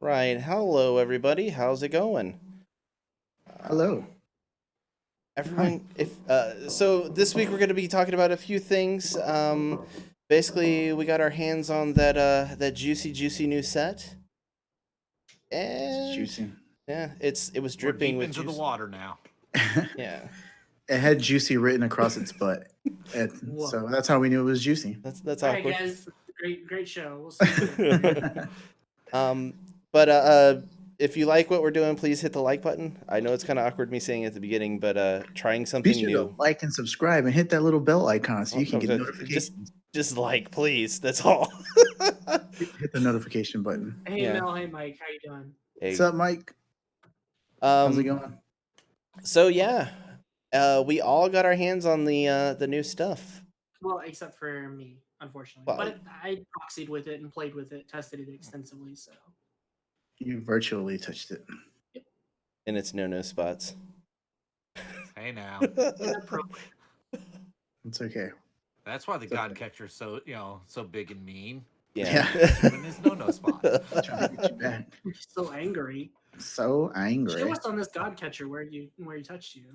Right. Hello, everybody. How's it going? Hello. Hi. Everyone, if so, this week we're going to be talking about a few things. Basically, we got our hands on that juicy new set, It's and juicy. yeah, it was We're dripping deep with into the juice. water now. Yeah, It had juicy written across its butt. Whoa. So that's how we knew it was juicy. that's All right, awkward. guys. Great show. We'll see you later. um, but if you like what we're doing, please hit the like button. I know it's kind of awkward me saying it at the beginning, but trying Be something sure new. to like and subscribe and hit that little bell icon so you can get Just notifications. just like, please. That's all. Hit the notification button. Hey Yeah. Mel, hey Mike, how you doing? What's Hey. up, Mike? How's it Um. going? So yeah, we all got our hands on the new stuff. Well, except for me, unfortunately. Well, But I proxied with it and played with it, tested it extensively. So You virtually touched it. in its no spots. Hey now, inappropriate. It's okay. that's why the It's okay. God Catcher's so big and mean. Yeah. In his no spot. Trying to get you back. You're so angry. So angry. Show us on this God catcher where you touched you.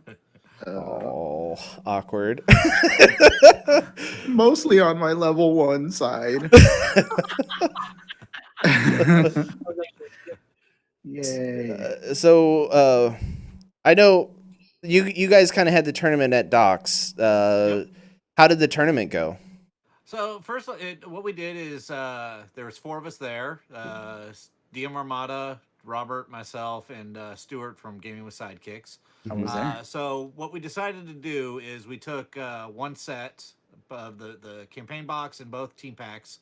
Oh, awkward. Mostly on my level 1 side. Yay. So I know you guys kind of had the tournament at Docks. How did the tournament go? So first, what we did is there was 4 of us there: DM Armada, Robert, myself, and Stuart from Gaming with Sidekicks. I was there. So what we decided to do is we took one set of the campaign box and both team packs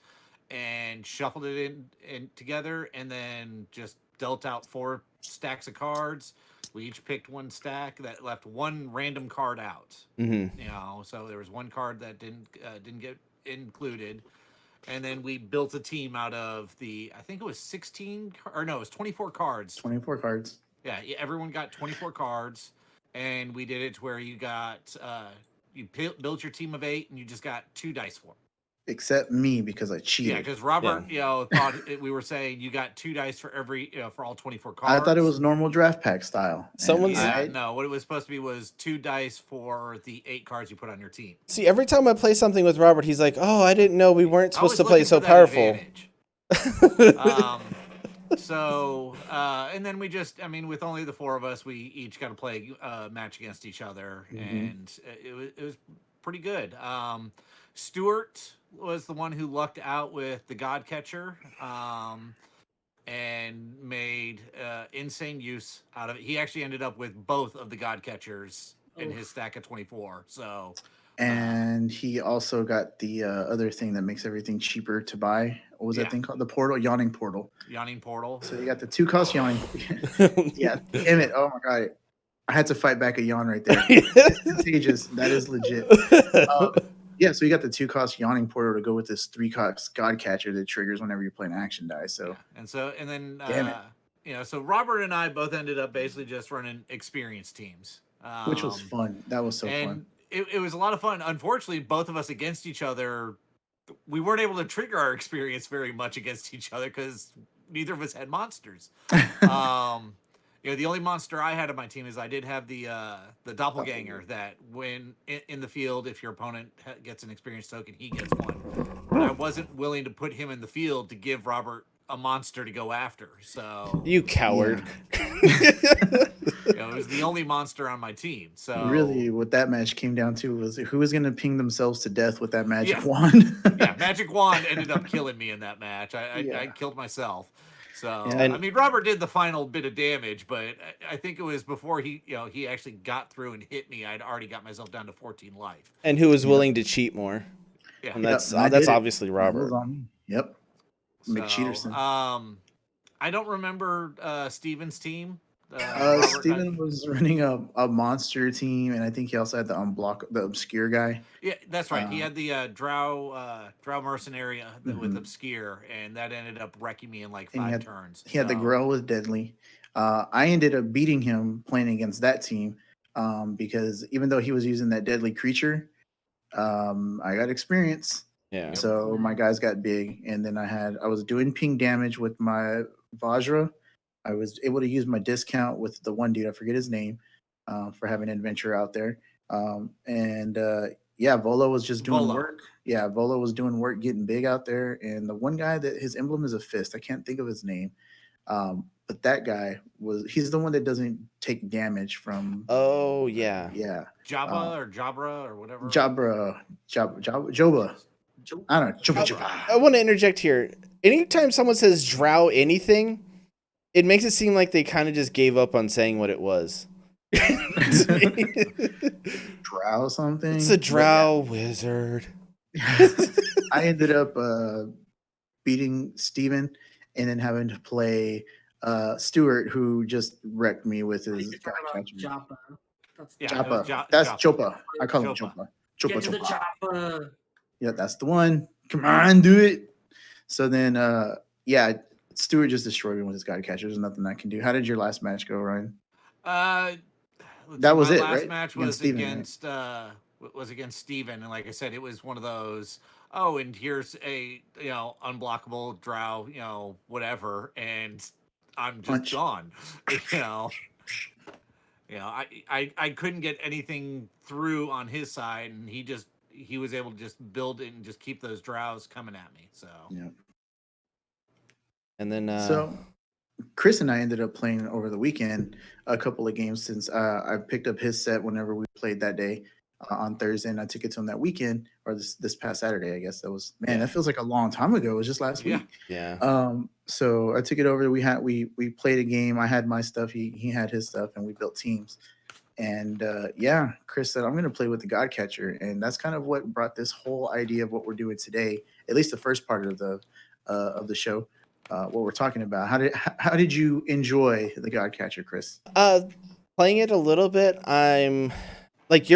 and shuffled it in together, and then just dealt out 4 stacks of cards. We each picked one stack that left one random card out. Mm-hmm. So there was one card that didn't get included, and then we built a team out of I think it was 16 or no, it was 24 cards. 24 cards. Yeah, everyone got 24 cards, and we did it to where you got you built your team of 8, and you just got 2 dice for them. Except me because I cheated. Yeah, because Robert, thought we were saying you got 2 dice for every, for all 24 cards. I thought it was normal draft pack style. No, what it was supposed to be was 2 dice for the 8 cards you put on your team. See, every time I play something with Robert, he's like, "Oh, I didn't know we weren't supposed to play so powerful." And then we just, with only the 4 of us, we each got to play a match against each other, and it was pretty good. Stuart was the one who lucked out with the God Catcher, and made insane use out of it. He actually ended up with both of the God Catchers in his stack of 24. So, and he also got the other thing that makes everything cheaper to buy. What was that thing called? The portal, Yawning Portal. Yawning Portal. So you got the 2 cost Yawning. Yeah, damn it! Oh my god, I had to fight back a yawn right there. It's contagious. That is legit. Yeah, so you got the 2 cost Yawning Portal to go with this 3 cost God Catcher that triggers whenever you play an action die. So and then so Robert and I both ended up basically just running experience teams, which was fun. That was so fun. It was a lot of fun. Unfortunately, both of us against each other, we weren't able to trigger our experience very much against each other because neither of us had monsters. The only monster I had on my team is I did have the doppelganger that when in the field, if your opponent gets an experience token, he gets one. But I wasn't willing to put him in the field to give Robert a monster to go after. So you coward. It was the only monster on my team. So really, what that match came down to was who was going to ping themselves to death with that magic wand. Magic wand ended up killing me in that match. I killed myself. So Robert did the final bit of damage, but I think it was before he actually got through and hit me. I'd already got myself down to 14 life. And who was willing to cheat more? Yeah, and that's obviously Robert. Yep. McCheaterson. I don't remember Steven's team. Steven was running a monster team, and I think he also had the obscure guy. Yeah, that's right. He had the Drow mercenary with obscure, and that ended up wrecking me in like 5 turns. He had the Grell with deadly. I ended up beating him playing against that team because even though he was using that deadly creature, I got experience. Yeah. So my guys got big, and then I was doing ping damage with my Vajra, I was able to use my discount with the one dude, I forget his name, for having an adventure out there. And yeah, Volo was just doing Volo. work. Yeah, Volo was doing work, getting big out there. And the one guy that his emblem is a fist, I can't think of his name. But that guy he's the one that doesn't take damage from, Oh yeah. yeah. Jabba or Jabra or whatever. Joba. I don't know. Joba. I want to interject here. Anytime someone says drow anything, it makes it seem like they kind of just gave up on saying what it was. Drow something. It's a drow wizard. I ended up beating Steven and then having to play Stuart, who just wrecked me with I his think you're talking about Joppa. That's Yeah, Joppa. it was That's Joppa. Chopa. I call him Chopa. Chopa. Get to the Chopa. Joppa. Yeah, that's the one. Come on, do it. So then, yeah, Stuart just destroyed me with his guy catcher. There's nothing I can do. How did your last match go, Ryan? That was my it, last right? match Against was Steven, right? against Steven, and like I said, it was one of those. Oh, and here's a unblockable drow, whatever, and I'm just Punch. gone. you know, I couldn't get anything through on his side, and he was able to just build it and just keep those drows coming at me. So Yeah. And then So Chris and I ended up playing over the weekend a couple of games since I picked up his set whenever we played that day on Thursday, and I took it to him that weekend or this past Saturday. I guess that was that feels like a long time ago. It was just last week. yeah. So I took it over. We played a game. I had my stuff. He had his stuff, and we built teams. And yeah, Chris said I'm going to play with the God Catcher, and that's kind of what brought this whole idea of what we're doing today. At least the first part of the show. What we're talking about. How did you enjoy the God Catcher, Chris? Playing it a little bit, I'm like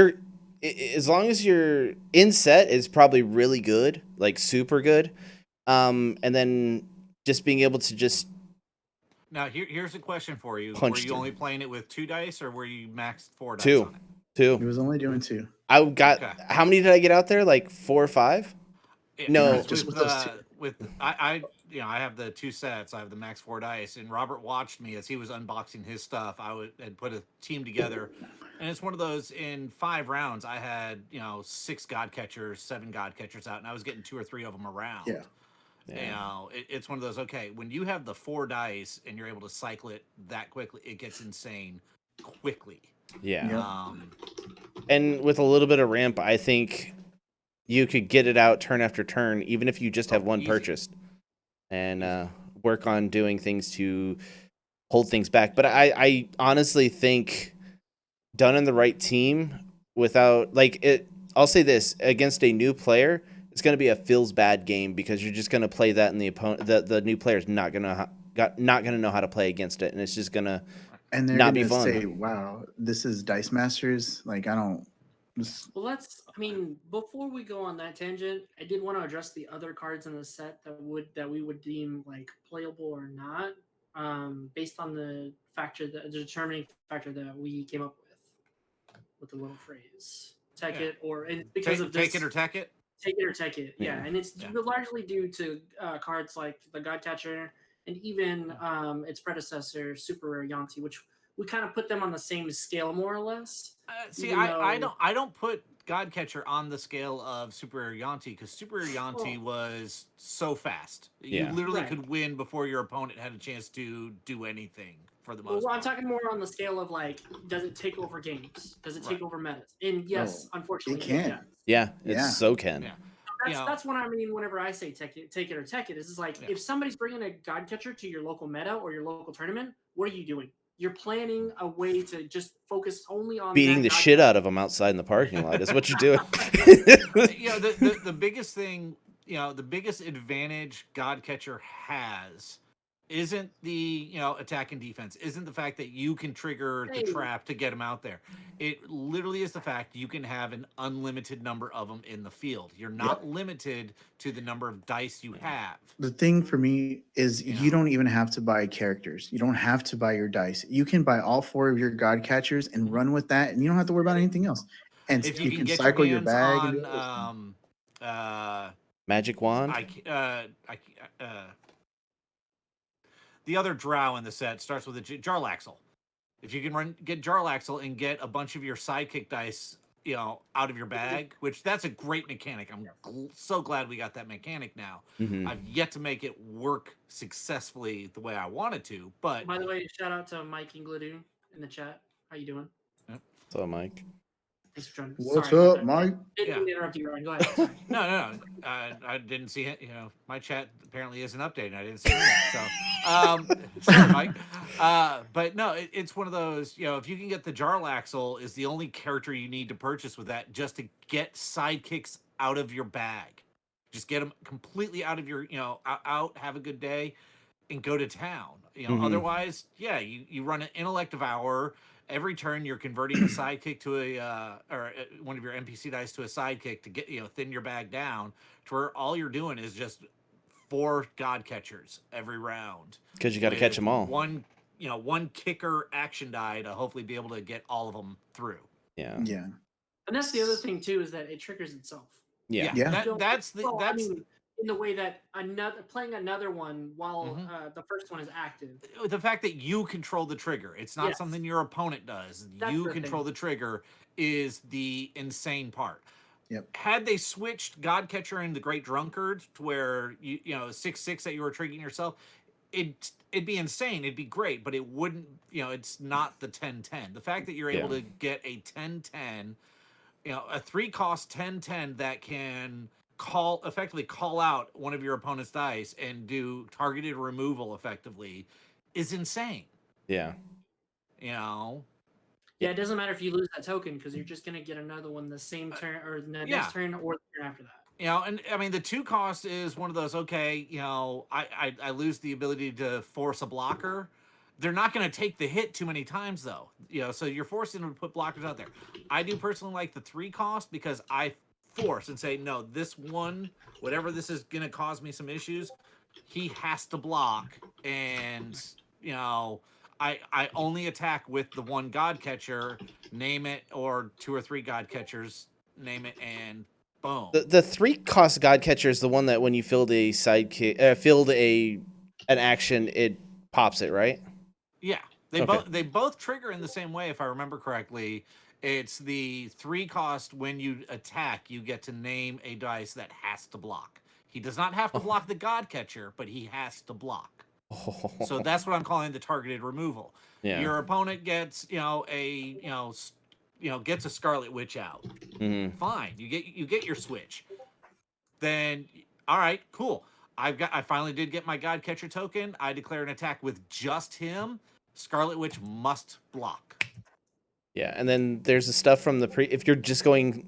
as long as you're in set is probably really good, like super good. And then just being able to just now here's a question for you: punch were you through. only playing it with 2 dice, or were you maxed 4 dice Two. on it? He was only doing 2. I got Okay. how many did I get out there? Like 4 or 5? No. because just with those 2. I have the 2 sets. I have the max 4 dice, and Robert watched me as he was unboxing his stuff. Had put a team together, and it's one of those. In 5 rounds, I had 6 god catchers, 7 god catchers out, and I was getting 2 or 3 of them around. Yeah. It's one of those. Okay, when you have the 4 dice and you're able to cycle it that quickly, it gets insane quickly. Yeah. Yeah. And with a little bit of ramp, I think you could get it out turn after turn, even if you just have one easy. purchased, and work on doing things to hold things back. But I honestly think done in the right team without I'll say this against a new player, it's going to be a feels bad game because you're just going to play that, and the opponent, the new player's not going to know how to play against it, and it's just going to And they're not be gonna fun. say, "Wow, this is Dice Masters." Like I don't. Well, before we go on that tangent, I did want to address the other cards in the set that we would deem like playable or not, based on the determining factor that we came up with the little phrase, tech it, or and because of this, take it or tech it. Take it or tech it, yeah. And it's Yeah. largely due to cards like the Godcatcher and even its predecessor, Super Rare Yanti, which we kind of put them on the same scale more or less. See, I don't put Godcatcher on the scale of Super Rare Yanti because Super Rare Yanti was so fast. You literally could win before your opponent had a chance to do anything for the most part. I'm talking more on the scale of like, does it take over games? Does it take over metas? And yes, unfortunately, it can. does. Yeah, so can. Yeah. That's what I mean whenever I say take it or tech it. It's like if somebody's bringing a Godcatcher to your local meta or your local tournament, what are you doing? You're planning a way to just focus only on beating the shit out of them outside in the parking lot is what you're doing. The biggest thing, the biggest advantage Godcatcher has isn't the attack and defense, isn't the fact that you can trigger the trap to get them out there. It literally is the fact you can have an unlimited number of them in the field. You're not limited to the number of dice you have. The thing for me is you don't even have to buy characters. You don't have to buy your dice. You can buy all 4 of your God Catchers and run with that, and you don't have to worry about anything else. And if you can get cycle your your bag on, Magic wand. the other drow in the set starts with a Jarlaxle. If you can get Jarlaxle and get a bunch of your sidekick dice, out of your bag, which that's a great mechanic. I'm so glad we got that mechanic now. Mm-hmm. I've yet to make it work successfully the way I wanted to, but By the way, shout out to Mike Ingladoon in the chat. How you doing? So, Mike. Thanks for joining. What's Sorry, up, Mike? Didn't interrupt you, Ryan. Go ahead. Sorry. No. I didn't see it. My chat apparently isn't updated. I didn't see it. So, sorry, Mike. But no, it's one of those. If you can get the Jarlaxle, is the only character you need to purchase with that just to get sidekicks out of your bag. Just get them completely out of your, out. Have a good day, and go to town. Otherwise, you run an intellect devour. Every turn, you're converting a sidekick to one of your NPC dice to a sidekick to get thin your bag down to where all you're doing is just 4 god catchers every round. Because you got to catch them all. One kicker action die to hopefully be able to get all of them through. Yeah. And that's the other thing too, is that it triggers itself. Yeah. That's in the way that playing another one while the first one is active. The fact that you control the trigger, it's not something your opponent does. That's you the control thing. the trigger is the insane part. Yep. Had they switched Godcatcher and the Great Drunkard to where you 6/6 that you were triggering yourself, it'd be insane. It'd be great, but it wouldn't. It's not the 10/10. The fact that you're able to get a 10/10, a 3-cost 10/10 that can effectively call out one of your opponent's dice and do targeted removal effectively is insane. Yeah. Yeah, it doesn't matter if you lose that token because you're just gonna get another one the same turn or the next turn or the turn after that. And I mean the 2 cost is one of those. Okay, I lose the ability to force a blocker. They're not going to take the hit too many times though. So you're forced to put blockers out there. I do personally like the 3 cost because I force and say no. This one, whatever this is going to cause me some issues, he has to block, and I only attack with the 1 god catcher, name it, or 2 or 3 god catchers, name it, and boom. The 3-cost god catcher is the one that when you filled a sidekick, an action, it pops it, right? Yeah, they both trigger in the same way, if I remember correctly. It's the 3-cost when you attack, you get to name a dice that has to block. He does not have to block the god catcher, but he has to block. So that's what I'm calling the targeted removal. Yeah. Your opponent gets gets a Scarlet Witch out. Mm-hmm. Fine, you get your switch. Then all right, cool. I finally did get my God Catcher token. I declare an attack with just him. Scarlet Witch must block. Yeah, and then there's the stuff from if you're just going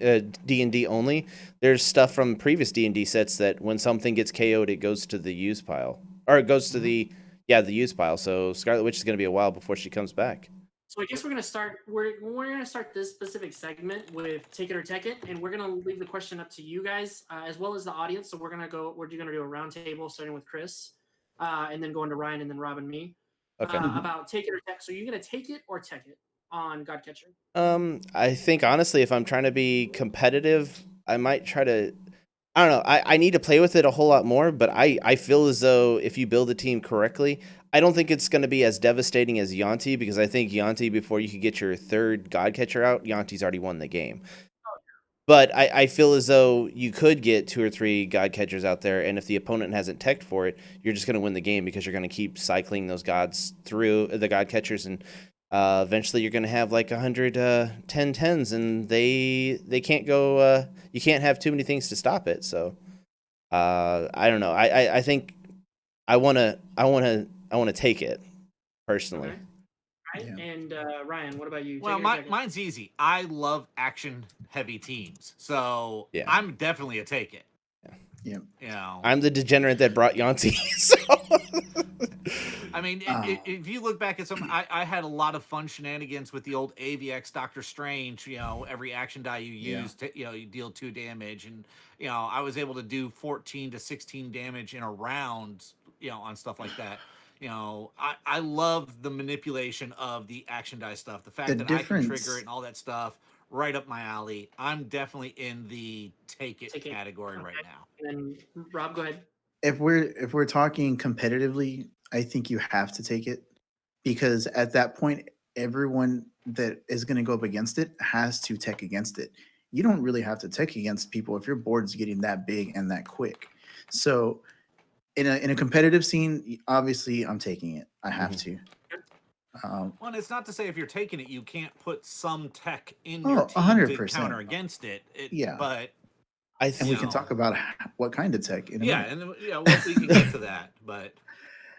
D&D only, there's stuff from previous D&D sets that when something gets KO'd, it goes to the use pile. Or it goes to the use pile. So Scarlet Witch is going to be a while before she comes back. So I guess we're gonna start. We're gonna start this specific segment with Take It or Tech It, and we're gonna leave the question up to you guys as well as the audience. So we're gonna do a round table starting with Chris, and then going to Ryan and then Rob and me. Okay. About Take It or Tech. So you're gonna take it or tech it on Godcatcher. I think honestly, if I'm trying to be competitive, I might try to. I don't know. I need to play with it a whole lot more, but I feel as though if you build a team correctly, I don't think it's going to be as devastating as Yuan-Ti, because I think Yuan-Ti, before you could get your 3rd Godcatcher out, Yuan-Ti's already won the game. But I feel as though you could get 2 or 3 Godcatchers out there, and if the opponent hasn't teched for it, you're just going to win the game because you're going to keep cycling those gods through the Godcatchers, and eventually you're going to have like 100 10/10s, and they can't go. You can't have too many things to stop it. So I don't know. I think I wanna take it personally. Okay. Right. Yeah. And Ryan, what about you? Well, mine's easy. I love action-heavy teams, so yeah. I'm definitely a take it. Yeah. I'm the degenerate that brought Yuan-Ti. So. I mean, if you look back at some, I had a lot of fun shenanigans with the old AVX Doctor Strange. Every action die you use, you deal 2 damage, and I was able to do 14 to 16 damage in a round, on stuff like that. I love the manipulation of the action die stuff. The fact that I can trigger it and all that stuff, right up my alley. I'm definitely in the take it category right now. And then Rob, go ahead. If we're talking competitively, I think you have to take it because at that point, everyone that is going to go up against it has to tech against it. You don't really have to tech against people if your board's getting that big and that quick. So in a competitive scene, obviously I'm taking it. I have to. Well, and it's not to say if you're taking it, you can't put some tech in your Oh, team to 100%. counter against it. Yeah. But I And we you can know, talk about what kind of tech in a yeah, minute. and we can get to that. But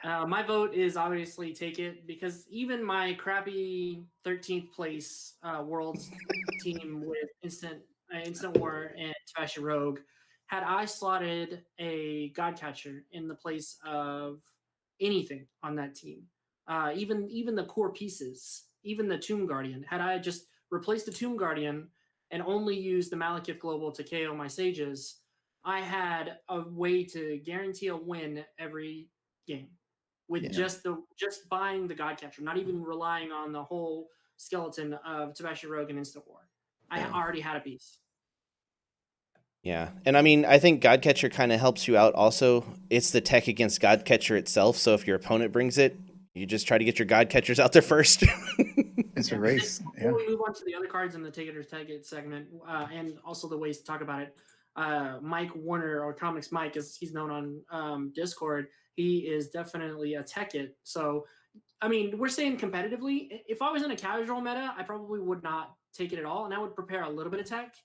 My vote is obviously take it because even my crappy 13th place world's team with instant war and Tabashi Rogue, had I slotted a Godcatcher in the place of anything on that team, even the core pieces, even the Tomb Guardian, had I just replaced the Tomb Guardian and only used the Malekith Global to KO my sages, I had a way to guarantee a win every game with Yeah. just buying the Godcatcher, not even relying on the whole skeleton of Tabashi Rogue and Instant War. I Yeah. already had a piece. Yeah, and I mean, I think Godcatcher kind of helps you out. Also, it's the tech against Godcatcher itself. So if your opponent brings it, you just try to get your Godcatchers out there first. It's a Yeah. race. Before Yeah. we move on to the other cards in the Take It or Tag It segment, and also the ways to talk about it, Mike Warner or Comics Mike, as he's known on Discord, he is definitely a Tech It. So I mean, we're saying competitively. If I was in a casual meta, I probably would not take it at all, and I would prepare a little bit of tech.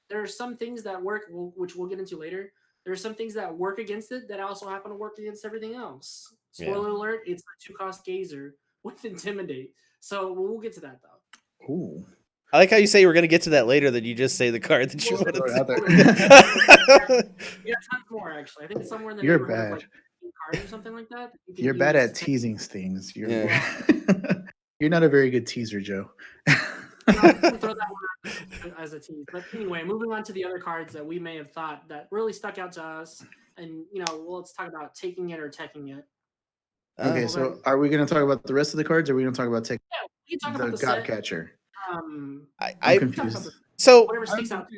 There are some things that work, which we'll get into later. There are some things that work against it that also happen to work against everything else. Yeah. Spoiler alert: it's a 2-cost Gazer with Intimidate. So we'll get to that though. Ooh. I like how you say we're going to get to that later, then you just say the card that you Well, want Throw it out to there. We got tons more actually. I think it's somewhere in the You're neighborhood of bad. like 15 cards or something like that. You can You're bad use at to teasing things. You're Yeah. you're not a very good teaser, Joe. we throw that one as a tease. But anyway, moving on to the other cards that we may have thought that really stuck out to us, and well, let's talk about taking it or teching it. Okay, Well, so are we going to talk about the rest of the cards, or are we going to talk about yeah, we can talk the about the set. Godcatcher? Um, I'm I talk about confused. so whatever sticks out.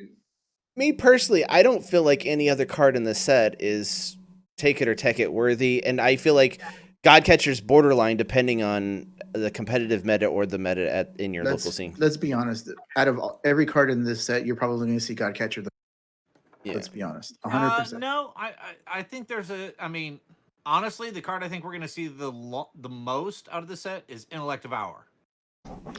me personally, I don't feel like any other card in the set is take it or tech it worthy, and I feel like Godcatcher's borderline depending on the competitive meta or the meta in your local scene. Let's be honest. Out of every card in this set, you're probably going to see Godcatcher. Yeah. Let's be honest, 100%. no, I think there's a. I mean, honestly, the card I think we're going to see the most out of the set is Intellect of Hour.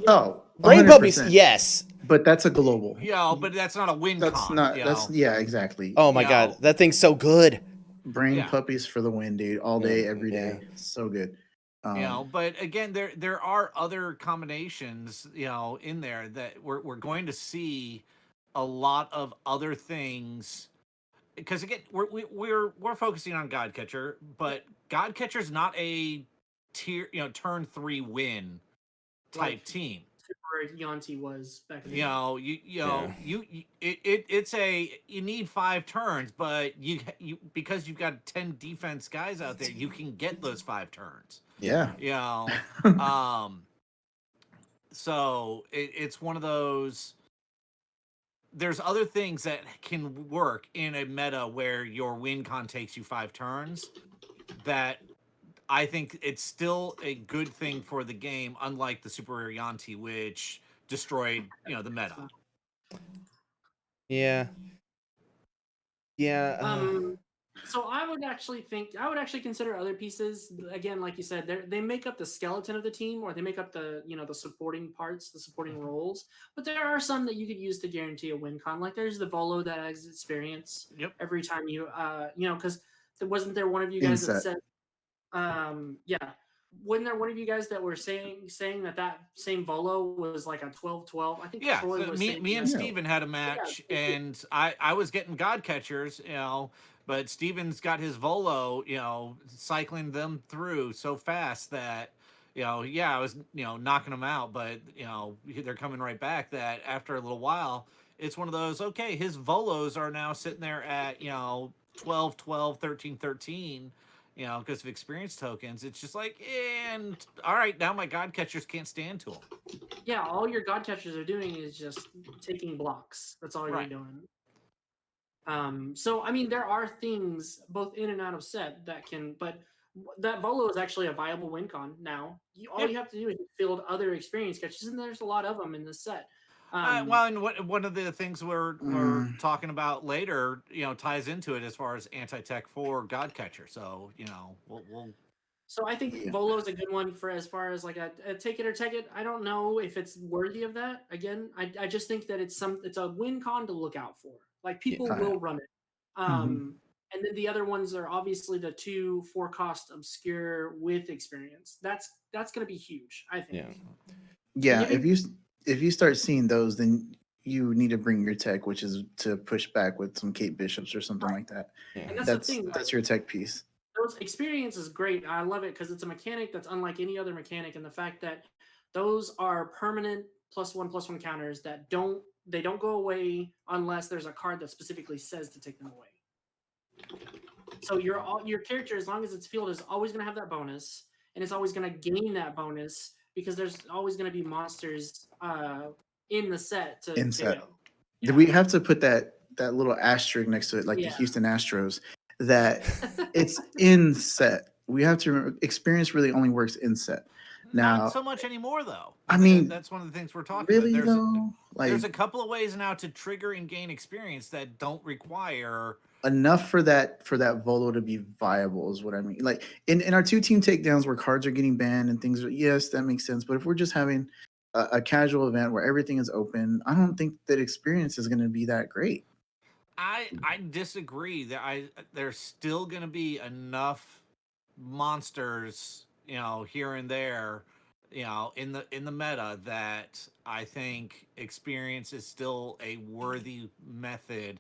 Oh, Brain 100%. puppies, yes. But that's a global. Yeah, but that's not a win That's con. not. That's yeah, exactly. Oh my You god, know. that thing's so good. Brain Yeah. puppies for the win, dude. All day, every day. Yeah. So good. But again, there are other combinations, in there that we're going to see a lot of other things. Because again, we're focusing on Godcatcher, but Godcatcher's not a turn 3 win type Like team. Super Yanti was back in the You it's you need 5 turns, but you because you've got 10 defense guys out there, you can get those 5 turns. Yeah. So it's one of those. There's other things that can work in a meta where your win con takes you 5 turns that I think it's still a good thing for the game, unlike the Super Rare Yanti, which destroyed, the meta. Yeah. Yeah. So I would actually consider other pieces. Again, like you said, they make up the skeleton of the team, or they make up the the supporting parts, the supporting roles. But there are some that you could use to guarantee a win con. Like there's the Volo that has experience every time because wasn't there one of you guys that said, wasn't there one of you guys that were saying that same Volo was like a 12-12? I think Troy So was me saying and Steven had a match, and I was getting Godcatchers, but Steven's got his Volo, cycling them through so fast that, I was, knocking them out, but, they're coming right back that after a little while, it's one of those, okay, his Volos are now sitting there at, 12, 12, 13, 13, because of experience tokens. It's just like, and all right, now my Godcatchers can't stand to them. Yeah, all your God catchers are doing is just taking blocks. That's all you're doing. So I mean, there are things both in and out of set that can, but that Volo is actually a viable win con now. All Yeah. you have to do is field other experience catches, and there's a lot of them in this set. Well, and one of the things we're Mm. talking about later, ties into it as far as anti-tech for Godcatcher. So we'll So I think Yeah. Volo is a good one for as far as like a take it or take it. I don't know if it's worthy of that. Again, I just think that it's a win con to look out for. Like people Yeah. will run it. And then the other ones are obviously the 2 4-cost obscure with experience. That's going to be huge, I think. Yeah. Yeah, And if you start seeing those, then you need to bring your tech, which is to push back with some Kate Bishops or something like that. Yeah. and that's the thing. That's your tech piece. Those experience is great. I love it because it's a mechanic that's unlike any other mechanic, and the fact that those are permanent +1/+1 counters that don't go away unless there's a card that specifically says to take them away. So your character, as long as it's fielded, is always going to have that bonus, and it's always going to gain that bonus because there's always going to be monsters in the set to Inset. KO. Do we have to put that little asterisk next to it, like the Yeah. Houston Astros, that it's in set? We have to remember, experience really only works in set. Now, not so much anymore, though. I mean, that's one of the things we're talking really about. though, There's like a couple of ways now to trigger and gain experience that don't require. enough for that Volo to be viable is what I mean. Like in our 2-team takedowns where cards are getting banned and things, yes, that makes sense. But if we're just having a casual event where everything is open, I don't think that experience is going to be that great. I disagree. There's still going to be enough monsters, here and there, in the meta that I think experience is still a worthy method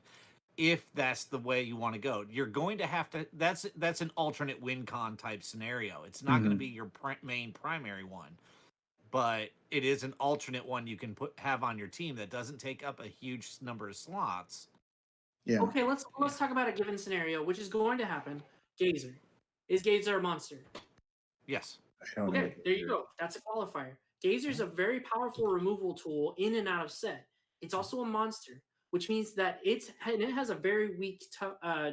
if that's the way you want to go. You're going to have to. That's an alternate win con type scenario. It's not going to be your main primary one, but it is an alternate one you can have on your team that doesn't take up a huge number of slots. Yeah. Okay, let's talk about a given scenario, which is going to happen. Gazer. Is Gazer a monster? Yes. I don't know. Okay, there you go. That's a qualifier. Gazer is a very powerful removal tool in and out of set. It's also a monster, which means that it has a very weak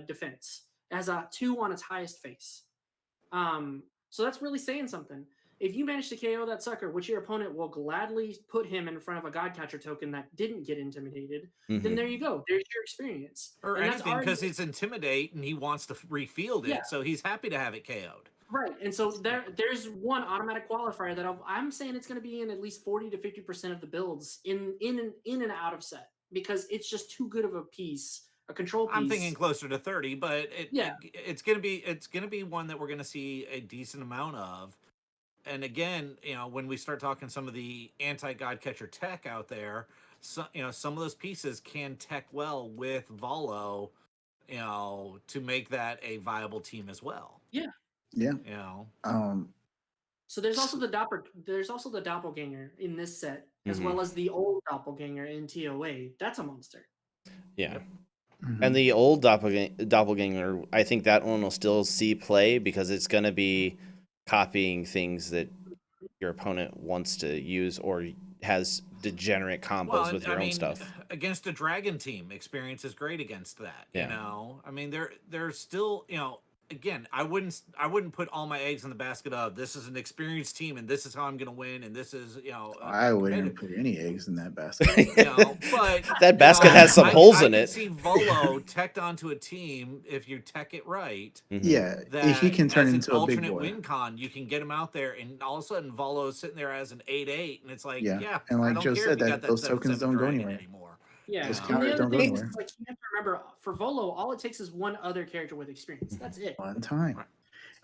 defense. It has a 2 on its highest face. So that's really saying something. If you manage to KO that sucker, which your opponent will gladly put him in front of a Godcatcher token that didn't get intimidated, then there you go. There's your experience. Or and anything, because he's intimidate and he wants to refield it, so he's happy to have it KO'd. Right, and so there's one automatic qualifier that I'm saying it's going to be in at least 40 to 50% of the builds in and out of set because it's just too good of a piece, a control piece. I'm thinking closer to 30, but it's gonna be one that we're gonna see a decent amount of. And again, when we start talking some of the anti-Godcatcher tech out there, so, some of those pieces can tech well with Volo, to make that a viable team as well. Yeah. Yeah. So there's also the doppelganger in this set, as well as the old doppelganger in TOA. That's a monster. Yeah. And the old doppelganger, I think that one will still see play because it's going to be copying things that your opponent wants to use or has degenerate combos with your own stuff. Against a dragon team, experience is great against that. I mean, there's still, again, I wouldn't put all my eggs in the basket of this is an experienced team and this is how I'm going to win and this is, I wouldn't put any eggs in that basket. But that basket has some holes in I it. can see Volo teched onto a team if you tech it right. Yeah, if he can turn into a big boy. Alternate win con, you can get him out there, and all of a sudden Volo's sitting there as an 8/8, and it's like, and like Joe said, those tokens don't go anywhere anymore. Yeah, those and counters the don't other go thing anywhere. is, like, you have to remember, for Volo, all it takes is one other character with experience. That's it. One time. Right.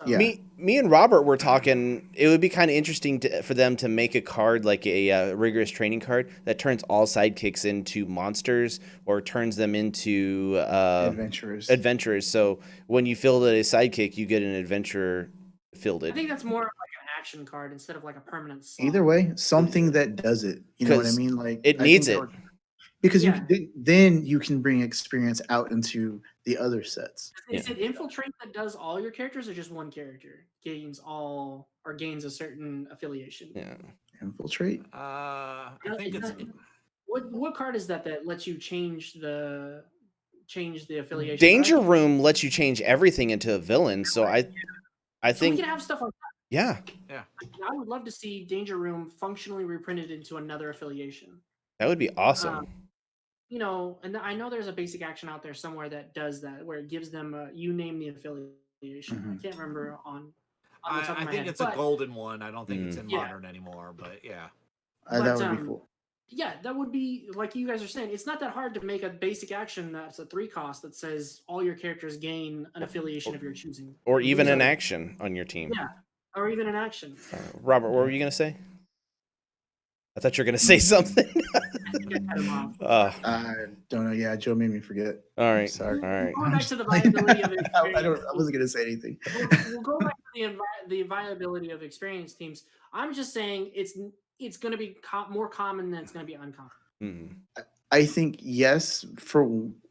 Yeah. Me and Robert were talking. It would be kind of interesting for them to make a card like a rigorous training card that turns all sidekicks into monsters or turns them into adventurers. So when you field a sidekick, you get an adventurer fielded. I think that's more of like an action card instead of like a permanent slot. Either way, something that does it. You know what I mean? Like it needs it. Because then you can bring experience out into the other sets. Is it infiltrate that does all your characters, or just one character gains a certain affiliation? Yeah, infiltrate. I think it's what card is that lets you change the change the affiliation. Danger Room lets you change everything into a villain, so I So we think can have stuff like that. yeah, I would love to see Danger Room functionally reprinted into another affiliation. that would be awesome. You know, and I know there's a basic action out there somewhere that does that, where it gives them you name the affiliation. I can't remember on the top of my head. I think it's a golden one. I don't think it's in modern anymore, but yeah. That would be cool. Yeah, that would be, like you guys are saying, it's not that hard to make a basic action that's a 3 cost that says all your characters gain an affiliation of your choosing. Or even an action on your team. Yeah, or even an action. Robert, what were you going to say? I thought you were going to say something. I don't know. Yeah, Joe made me forget. All right. Sorry. All right. Going back to the viability of experience. I wasn't going to say anything. We'll go back to the viability of experienced teams. I'm just saying it's going to be more common than it's going to be uncommon. Mm-hmm. I think yes. For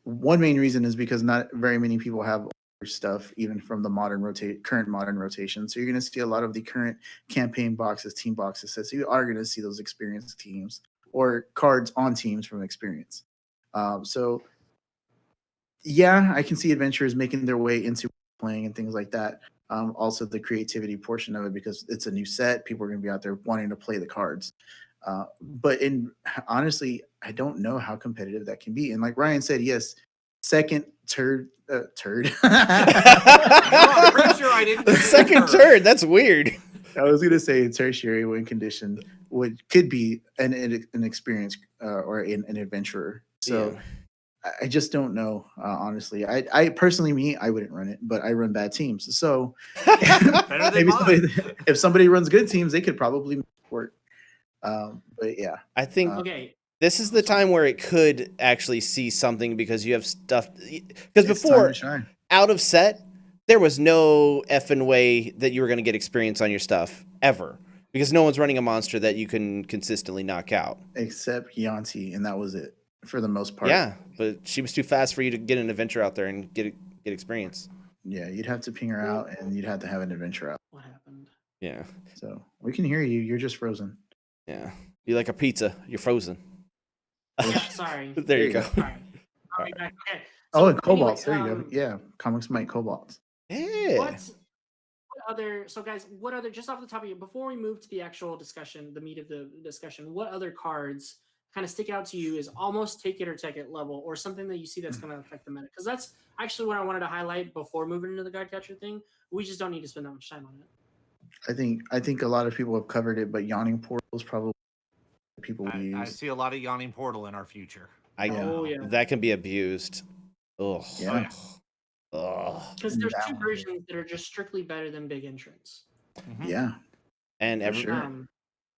one main reason is because not very many people have stuff, even from the current modern rotation. So you're going to see a lot of the current campaign boxes, team boxes. So you are going to see those experienced teams or cards on teams from experience. So yeah, I can see adventurers making their way into playing and things like that. Also the creativity portion of it, because it's a new set. People are going to be out there wanting to play the cards. But honestly, I don't know how competitive that can be. And like Ryan said, yes, second turd. I'm pretty sure I didn't. Second turd. That's weird. I was gonna say tertiary win condition could be an experience or an adventurer. So I just don't know. Honestly, I personally, I wouldn't run it, but I run bad teams. So maybe if somebody runs good teams, they could probably work. But yeah, I think this is the time where it could actually see something, because you have stuff. Because before, out of set, there was no effing way that you were going to get experience on your stuff ever, because no one's running a monster that you can consistently knock out. Except Yanti, and that was it for the most part. Yeah, but she was too fast for you to get an adventure out there and get experience. Yeah, you'd have to ping her out, and you'd have to have an adventure out. What happened? Yeah. So we can hear you. You're just frozen. Yeah. You're like a pizza. You're frozen. Yeah, sorry. There you go. Sorry. I'll be back. Okay. So and Cobalts. There you go. Yeah. Comics Mike Cobalts. Yeah. What other, so guys, what other, just off the top of you, before we move to the actual discussion, the meat of the discussion, what other cards kind of stick out to you as almost take it or take it level, or something that you see that's going to affect the meta? Because that's actually what I wanted to highlight before moving into the God Catcher thing. We just don't need to spend that much time on it. I think a lot of people have covered it, but Yawning Portal is probably people use. I see a lot of Yawning Portal in our future. That can be abused. Oh yeah. Because there's 2 versions that are just strictly better than Big Entrance. Mm-hmm. Yeah. And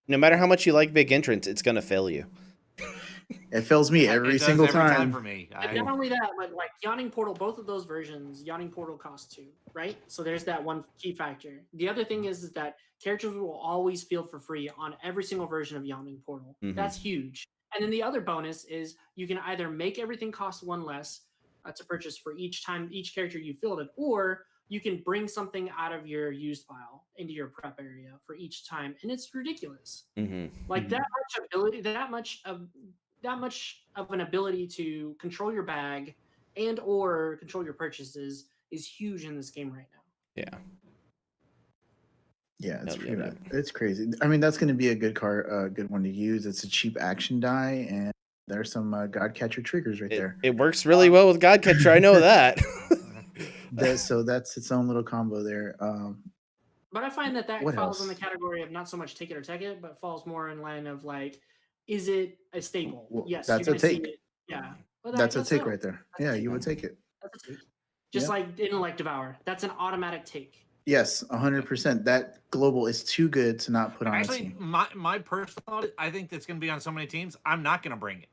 no matter how much you like Big Entrance, it's gonna fail you. It fails me every single time. For me. Not only that, but like Yawning Portal, both of those versions, Yawning Portal costs 2, right? So there's that one key factor. The other thing is that characters will always field for free on every single version of Yawning Portal. Mm-hmm. That's huge. And then the other bonus is you can either make everything cost 1 less to purchase for each character you fielded, or you can bring something out of your used pile into your prep area for each time, and it's ridiculous. Mm-hmm. Like that much ability, that much of an ability to control your bag and or control your purchases is huge in this game right now. Yeah. Yeah, it's pretty bad. It's crazy. I mean, that's going to be a good card, good one to use. It's a cheap action die, and there's some God Catcher triggers right there. It works really well with God Catcher. I know that. So that's its own little combo there. But I find that falls in the category of not so much take it or take it, but falls more in line of like, is it a staple? Well, yes, that's a take. Yeah, that's a take right there. Yeah, you would take it. That's a take. Just like Intellect Devour, that's an automatic take. Yes, 100%. That global is too good to not put on a team. My personal thought, I think that's going to be on so many teams. I'm not going to bring it.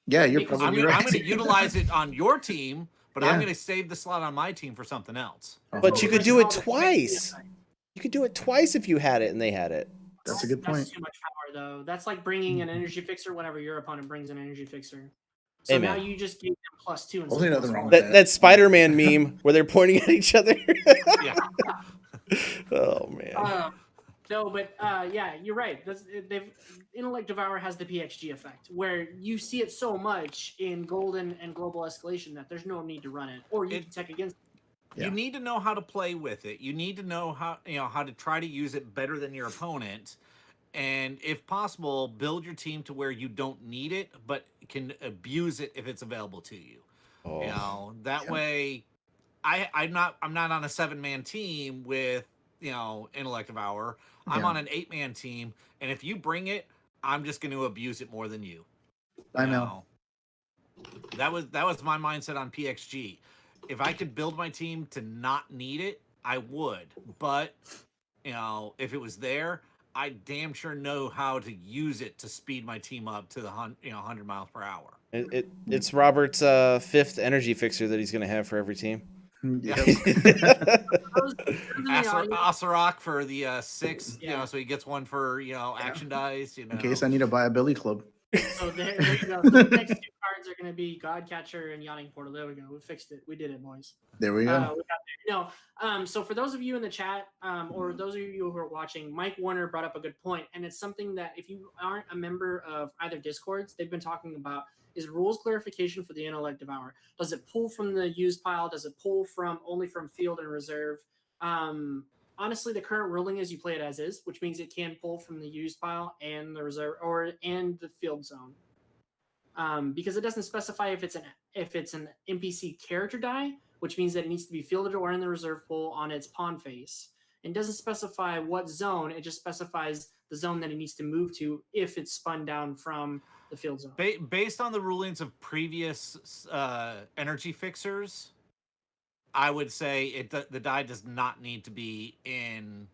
Yeah, you're probably right. I'm going to utilize it on your team, but I'm going to save the slot on my team for something else. But you could do it twice. You could do it twice if you had it and they had it. That's a good point. That's too much power, though. That's like bringing an energy fixer whenever your opponent brings an energy fixer. So now you just gave them +2. Only nothing wrong with that Spider-Man meme where they're pointing at each other. Yeah. Oh man. No, but yeah, you're right. Intellect Devour has the PXG effect, where you see it so much in Golden and Global Escalation that there's no need to run it, or you can tech against it. Yeah. You need to know how to play with it. You need to know how to try to use it better than your opponent, and if possible, build your team to where you don't need it, but can abuse it if it's available to you. Oh. That Yeah. way, I'm not on a 7-man team with Intellect Devour. I'm Yeah. on an 8-man team, and if you bring it, I'm just going to abuse it more than you. I You know. That was my mindset on PXG. If I could build my team to not need it, I would. But if it was there, I damn sure know how to use it to speed my team up to the 100 miles per hour. It's Robert's fifth energy fixer that he's going to have for every team. Yep. Asarak for the 6, Yeah. so he gets one for action dice. In case I need to buy a Billy Club. So there you go. So the next 2 cards are going to be Godcatcher and Yawning Portal. There we go. We fixed it. We did it, boys. There we go. We got there. No. So for those of you in the chat, or those of you who are watching, Mike Warner brought up a good point, and it's something that if you aren't a member of either Discords, they've been talking about is rules clarification for the Intellect Devour. Does it pull from the used pile? Does it pull only from field and reserve? Honestly, the current ruling is you play it as is, which means it can pull from the used pile and the reserve and the field zone. Because it doesn't specify if it's an NPC character die, which means that it needs to be fielded or in the reserve pool on its pawn face. It doesn't specify what zone, it just specifies the zone that it needs to move to if it's spun down from the field zone. Based on the rulings of previous energy fixers, I would say the die does not need to be in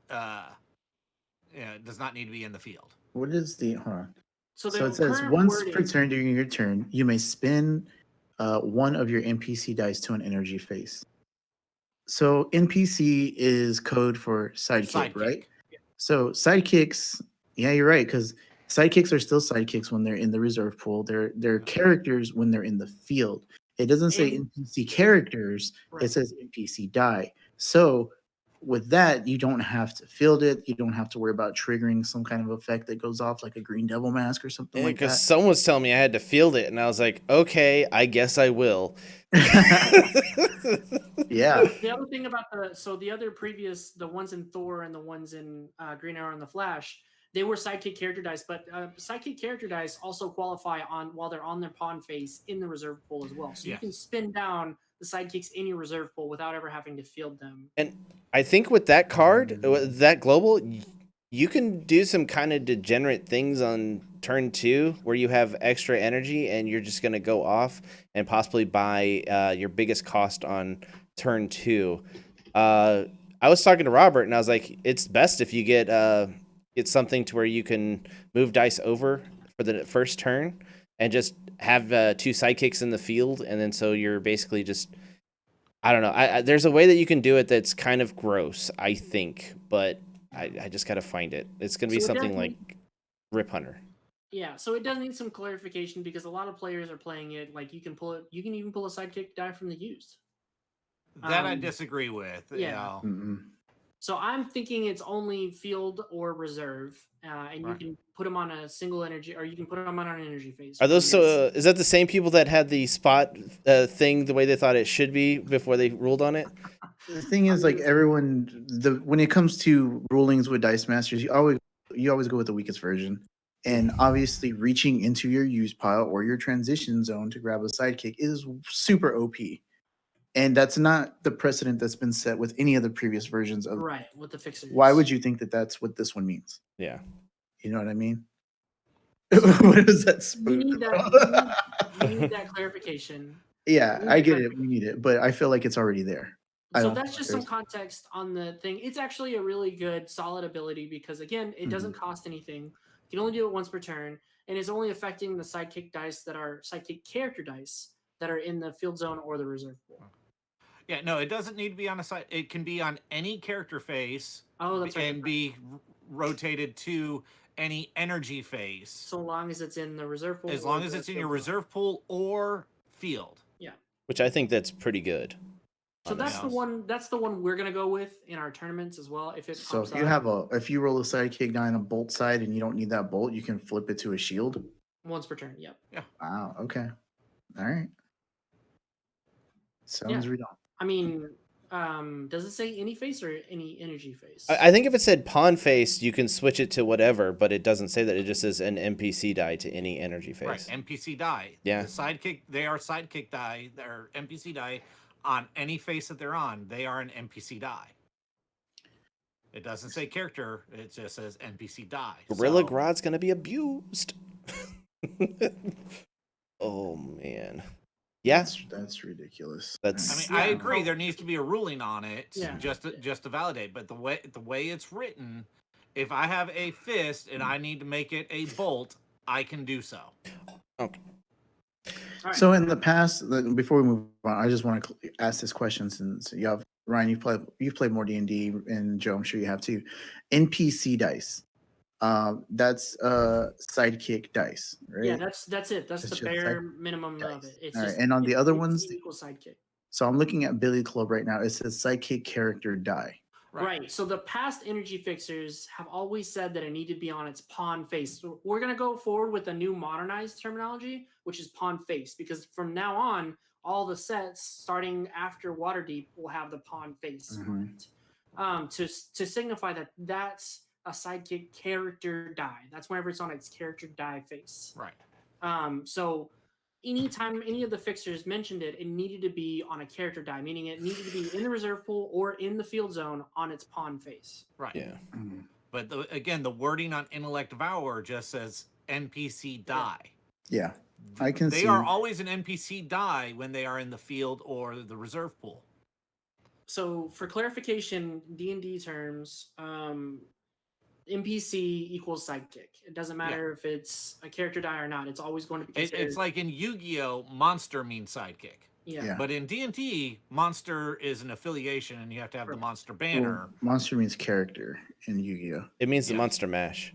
does not need to be in the field. What is the hold on? So it says once per turn during your turn, you may spin one of your NPC dice to an energy face. So NPC is code for sidekick, right? Yeah. So sidekicks, yeah, you're right, because sidekicks are still sidekicks when they're in the reserve pool. They're characters when they're in the field. It doesn't say NPC characters, right. It says NPC die. So with that, you don't have to field it. You don't have to worry about triggering some kind of effect that goes off like a green devil mask or something like that. Because someone was telling me I had to field it, and I was like, okay, I guess I will. Yeah. The other thing about the ones in Thor and the ones in Green Arrow and the Flash, they were sidekick character dice, but sidekick character dice also qualify while they're on their pawn face in the reserve pool as well. So you can spin down the sidekicks in your reserve pool without ever having to field them. And I think with that card, that global, you can do some kind of degenerate things on turn 2 where you have extra energy and you're just going to go off and possibly buy your biggest cost on turn 2. I was talking to Robert and I was like, it's best if you get something to where you can move dice over for the first turn and just have 2 sidekicks in the field. And then so you're basically just, I don't know. There's a way that you can do it that's kind of gross, I think, but I just got to find it. It's going to be something like Rip Hunter. Yeah, so it does need some clarification because a lot of players are playing it like you can even pull a sidekick die from the used. That I disagree with. Yeah. So I'm thinking it's only field or reserve, and you can put them on a single energy, or you can put them on an energy phase. Are those is that the same people that had the spot thing the way they thought it should be before they ruled on it? The thing is, like everyone, when it comes to rulings with Dice Masters, you always go with the weakest version. And obviously, reaching into your use pile or your transition zone to grab a sidekick is super OP. And that's not the precedent that's been set with any of the previous versions of with the fixers. Why would you think that that's what this one means? Yeah. You know what I mean? What is that spoon? We need that clarification. Yeah, I get it. We need it. But I feel like it's already there. So that's just some context on the thing. It's actually a really good, solid ability because, again, it doesn't cost anything. You can only do it once per turn, and it's only affecting the sidekick dice that are sidekick character dice that are in the field zone or the reserve pool. Yeah, no, it doesn't need to be on a side. It can be on any character face. Oh, that's right. And be rotated to any energy face. So long as it's in the reserve pool. As long as it's in your reserve pool or field. Yeah. Which I think that's pretty good. So on this. that's the one. That's the one we're gonna go with in our tournaments as well. If it So pops if you up have if you roll a sidekick die on a bolt side and you don't need that bolt, you can flip it to a shield. once per turn. Yep. Wow. Okay. All right. Sounds Yeah. read on. I mean, does it say any face or any energy face? I think if it said pawn face, you can switch it to whatever, but it doesn't say that. It just says an NPC die to any energy Right, face. NPC die. Yeah. The sidekick, they are sidekick die. They're NPC die on any face that they're on. They are an NPC die. It doesn't say character. It just says NPC die. Gorilla So, Grodd's gonna be abused. Oh man. Yeah, That's ridiculous. That's- I mean, Yeah, I agree. so- There needs to be a ruling on it, Yeah. just to validate. But the way it's written, if I have a fist and I need to make it a bolt, I can do so. okay. All right. So in the past, before we move on, I just want to ask this question since you have Ryan, you've played more D&D, and Joe, I'm sure you have too. NPC dice, that's sidekick dice, right? Yeah, that's it. That's It's the just bare minimum of dice. it. It's All right, just and on the it's other NPC ones, equals sidekick. so I'm looking at Billy Club right now. It says sidekick character die. Right. So the past energy fixers have always said that it needed to be on its pawn face. So we're going to go forward with a new modernized terminology, which is pawn face, because from now on, all the sets starting after Waterdeep will have the pawn face on it, to signify that that's a sidekick character die. That's whenever it's on its character die face. Right. So anytime any of the fixers mentioned it, it needed to be on a character die, meaning it needed to be in the reserve pool or in the field zone on its pawn face. Right. Yeah. But again, the wording on Intellect Devour just says NPC die. Yeah, I can They see. are always an NPC die when they are in the field or the reserve pool. So for clarification, D&D terms, NPC equals sidekick. It doesn't matter if it's a character die or not. It's always going to be considered. It's like in Yu-Gi-Oh, monster means sidekick. Yeah. But in D&D, monster is an affiliation, and you have to have the monster banner. Well, monster means character in Yu-Gi-Oh. It means the Yes. monster mash.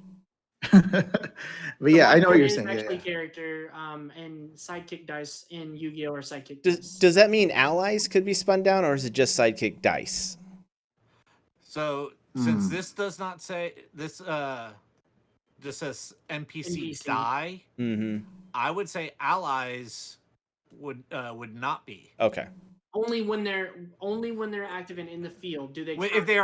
But The yeah, I know what monster you're is saying. actually Yeah. character, and sidekick dice in Yu-Gi-Oh are sidekick Does, dice. does that mean allies could be spun down, or is it just sidekick dice? So since this does not say this, just says NPC NPC. die, Mm-hmm. I would say allies would not be. Okay. Only when they're active and in the field do they. If they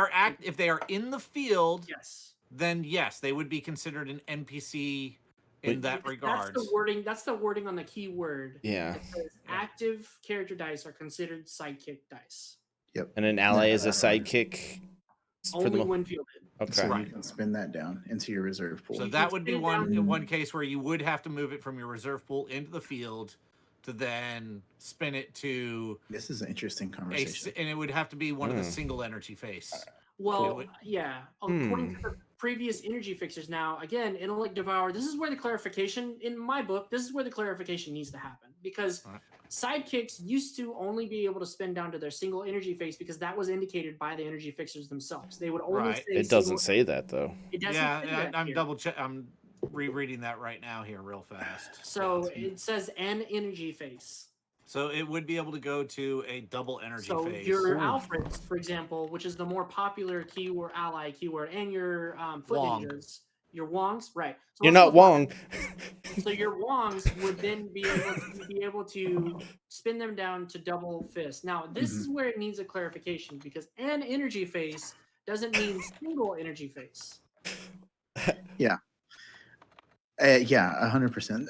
are in the field, Yes. then yes, they would be considered an NPC in that regard. That's the wording on the keyword. Yeah. It says active character dice are considered sidekick dice. Yep. And an ally is a sidekick. for the Only mo- when fielded. Okay. So Right. you can spin that down into your reserve pool. So You that can would be spin it down. one case where you would have to move it from your reserve pool into the field to then spin it to This is an interesting conversation. and it would have to be one of the single energy face. Well, Cool. yeah. According to the previous energy fixers, now again, Intellect Devour. This is where the clarification in my book. This is where the clarification needs to happen because Alright. sidekicks used to only be able to spin down to their single energy face because that was indicated by the energy fixers themselves. They would only Right. say It doesn't say that though. It doesn't say Yeah, that I'm here. I'm rereading that right now here real fast. So it says an energy face. So it would be able to go to a double energy So phase. your Alfreds, for example, which is the more popular keyword ally keyword, and your foot Wong. ninjas, your Wongs, right? So You're let's not go back. Wong. So your Wongs would then be able to spin them down to double fist. Now this is where it needs a clarification because an energy face doesn't mean single energy face. Yeah, 100%.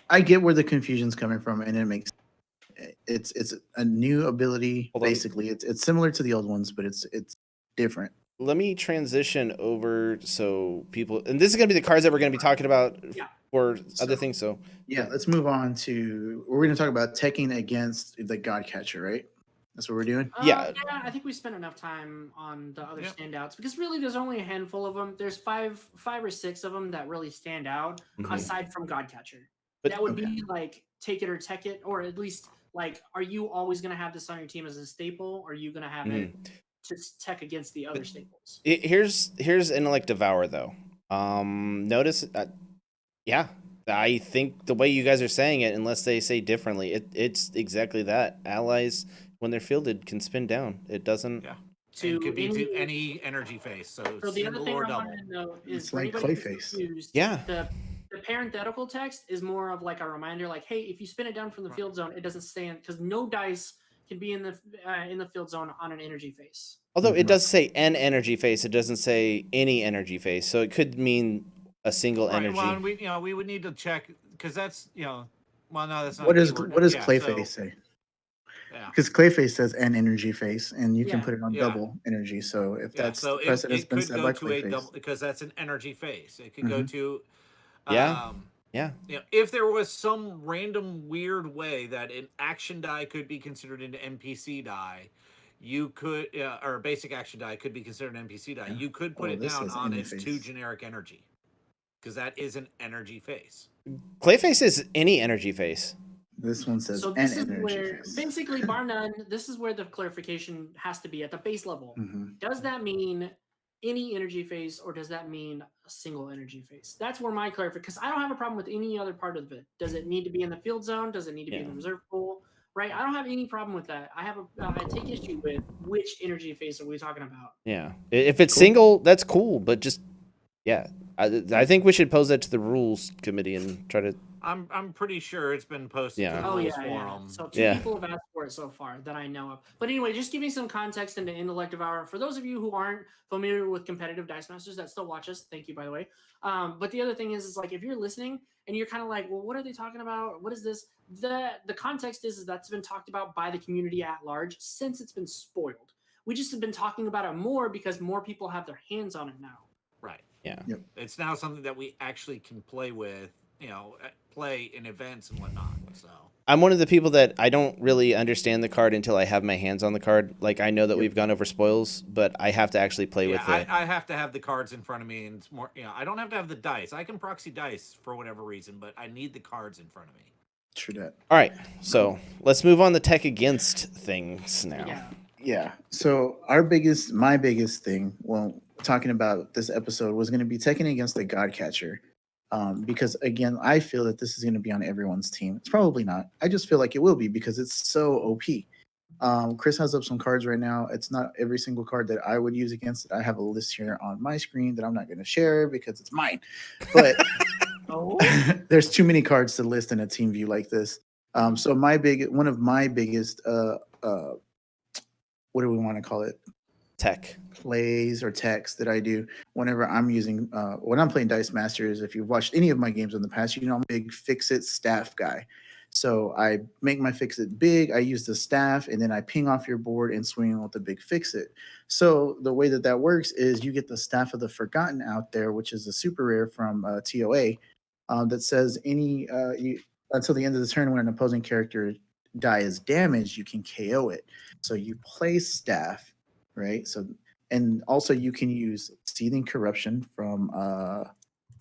I get where the confusion's coming from, and it makes it's a new ability. Hold on. Basically, it's similar to the old ones, but it's different. Let me transition over so people, and this is going to be the cards that we're going to be talking about Yeah. for other So- things. So Yeah, let's move on to we're going to talk about teching against the Godcatcher, right? That's what we're doing. Yeah. Yeah, I think we spent enough time on the other Yep. standouts because really there's only a handful of them. There's five or six of them that really stand out Mhm. aside from Godcatcher. But- That would Okay. be like take it or tech it, or at least like, are you always going to have this on your team as a staple? Or are you going to have it to tech against the other staples? here's Intellect Devour though. Notice, yeah, I think the way you guys are saying it, unless they say differently, it's exactly that. Allies when they're fielded, can spin down. It doesn't. Yeah. To And could be to any, any energy phase, so so the other single thing or I double. wanted to note is It's for like anybody who's Clayface. confused, Yeah. the parenthetical text is more of like a reminder, like, hey, if you spin it down from the field zone, it doesn't stay in, because no dice can be in the field zone on an energy face. Although it Mhm. does say an energy phase, it doesn't say any energy phase. So it could mean a single Right. energy. Well, and we would need to check because that's well, no, that's not What a does keyword. what does Yeah, Clayface so, say? yeah. Because Clayface says an energy face, and you can Yeah. put it on Yeah. double energy. So if Yeah, that's so the precedent's it been could set go by to a Clayface. double because that's an energy phase. It could go Mhm. to Yeah. Yeah. if there was some random weird way that an action die could be considered an NPC die, you could or a basic action die could be considered an NPC die. Yeah. You could put Oh, it this down says on any its two face. generic energy because that is an energy phase. Clayface is any energy phase. This one says So an this is energy where, face. basically, bar none, this is where the clarification has to be at the base level. Mhm. Does that mean any energy phase, or does that mean a single energy phase? That's where my clarification, because I don't have a problem with any other part of it. Does it need to be in the field zone? Does it need to be in Yeah. the reserve pool? Right? I don't have any problem with that. I take issue with which energy phase are we talking about. Yeah. If it's Cool. single, that's cool. But just I think we should pose that to the rules committee and try to. I'm pretty sure it's been posted Yeah. to the Oh rules yeah. forum. So two Yeah. people have asked for it so far that I know of. But anyway, just giving some context into Intellective Hour. For those of you who aren't familiar with competitive Dice Masters that still watch us, thank you, by the way. But the other thing is like, if you're listening and you're kind of like, well, what are they talking about? What is this? The context is that's been talked about by the community at large since it's been spoiled. We just have been talking about it more because more people have their hands on it now. Right. Yeah. Yep. It's now something that we actually can play with, play in events and whatnot. So I'm one of the people that I don't really understand the card until I have my hands on the card. Like I know that Yep. we've gone over spoils, but I have to actually play with it. I have to have the cards in front of me, and it's more. I don't have to have the dice. I can proxy dice for whatever reason, but I need the cards in front of me. True that. All right, so let's move on to tech against things now. Yeah. Yeah. So my biggest thing, well, talking about this episode was going to be taking against the Godcatcher, because again, I feel that this is going to be on everyone's team. It's probably not. I just feel like it will be because it's so OP. Chris has up some cards right now. It's not every single card that I would use against it. I have a list here on my screen that I'm not going to share because it's mine. But Oh. there's too many cards to list in a team view like this. So one of my biggest what do we want to call it? Tech. Plays or techs that I do whenever I'm using when I'm playing Dice Masters. If you've watched any of my games in the past, you know I'm a big fix it staff guy. So I make my fix it big. I use the staff, and then I ping off your board and swing with the big fix it. So the way that that works is you get the Staff of the Forgotten out there, which is a super rare from TOA that says until the end of the turn when an opposing character die is damaged, you can KO it. So you play staff, right? So and also you can use Seething Corruption from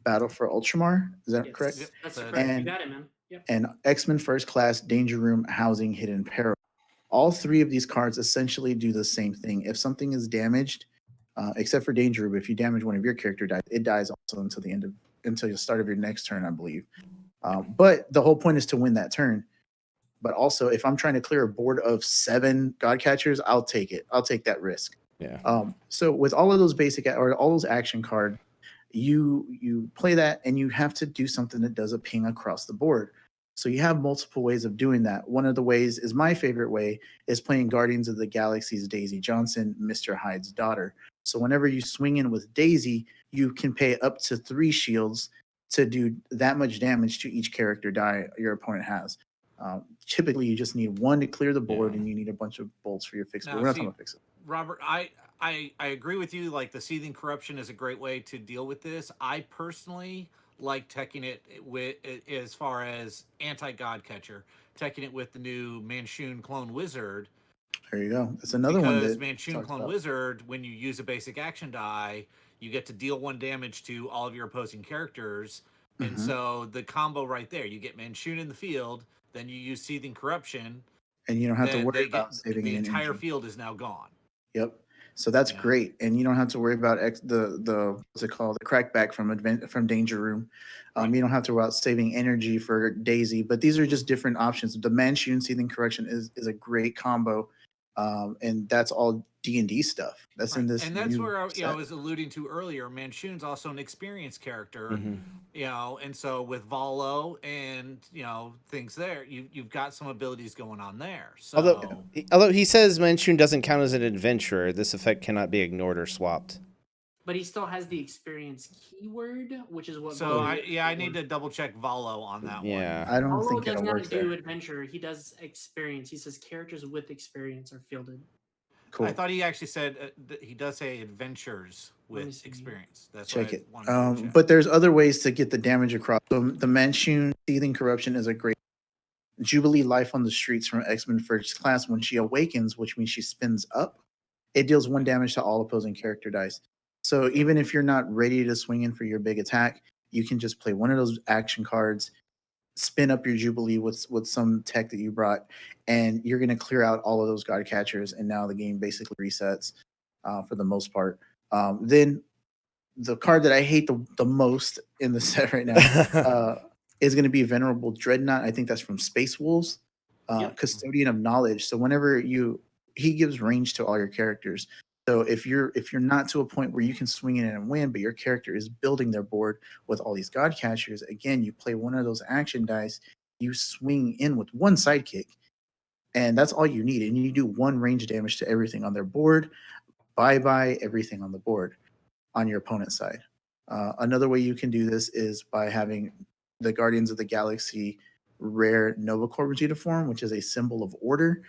Battle for Ultramar. Is that Yes. correct? Yep. That's And- correct. You And got it, man. Yep. and X-Men First Class, Danger Room, Housing, Hidden Peril. All three of these cards essentially do the same thing. If something is damaged, except for Danger Room, if you damage one of your character dies, it dies also until the start of your next turn, I believe. But the whole point is to win that turn. But also, if I'm trying to clear a board of 7 Godcatchers, I'll take it. I'll take that risk. Yeah. So with all of those basic or all those action cards, you play that and you have to do something that does a ping across the board. So you have multiple ways of doing that. One of the ways is my favorite way is playing Guardians of the Galaxy's Daisy Johnson, Mr. Hyde's daughter. So whenever you swing in with Daisy, you can pay up to 3 shields to do that much damage to each character die your opponent has. Typically, you just need 1 to clear the board, Yeah. and you need a bunch of bolts for your fix. Now, But we're not see, talking about fix it. Robert, I agree with you. Like the Seething Corruption is a great way to deal with this. I personally like teching it with as far as anti Godcatcher, teching it with the new Manchun Clone Wizard. There you go. That's another one Because that Manchun talks Clone about. Wizard, when you use a basic action die, you get to deal 1 damage to all of your opposing characters. And Mhm. so the combo right there, you get Manchun in the field, then you use Seething Corruption, And you don't have to then worry they get about saving the an entire energy. field is now gone. Yep. So that's Yeah. great, and you don't have to worry about the what's it called, the crackback from Danger Room. Right. You don't have to worry about saving energy for Daisy, but these are just different options. The Manchun Seething Correction is a great combo and that's all D&D stuff. That's in this and that's new where I set. was alluding to earlier. Manchun's also an experienced character, Mm-hmm. and so with Volo and things there, you've got some abilities going on there. Although, So although he says Manchun doesn't count as an adventurer, this effect cannot be ignored or swapped. But he still has the experience keyword, which is what. so Volo is I for. need to double check Volo on that Yeah. one. I don't Volo think does it'll not work do there. adventure. He does experience. He says characters with experience are fielded. I Cool. thought he actually said he does say adventures Let me with see. experience. That's what Check I it. wanted to double check. But there's other ways to get the damage across. So the Manchun Seething Corruption is a great Jubilee Life on the Streets from X-Men First Class. When she awakens, which means she spins up, it deals 1 damage to all opposing character dice. So even if you're not ready to swing in for your big attack, you can just play one of those action cards, spin up your Jubilee with some tech that you brought, and you're going to clear out all of those God catchers, and now the game basically resets for the most part. Then the card that I hate the most in the set right now is going to be Venerable Dreadnought. I think that's from Space Wolves, Yep. Custodian of Knowledge. So whenever he gives range to all your characters. So if you're not to a point where you can swing in and win, but your character is building their board with all these God catchers, again, you play one of those action dice, you swing in with 1 sidekick, and that's all you need. And you do 1 range damage to everything on their board. Bye everything on the board on your opponent's side. Another way you can do this is by having the Guardians of the Galaxy rare Nova Corps Vegeta form, which is a symbol of order.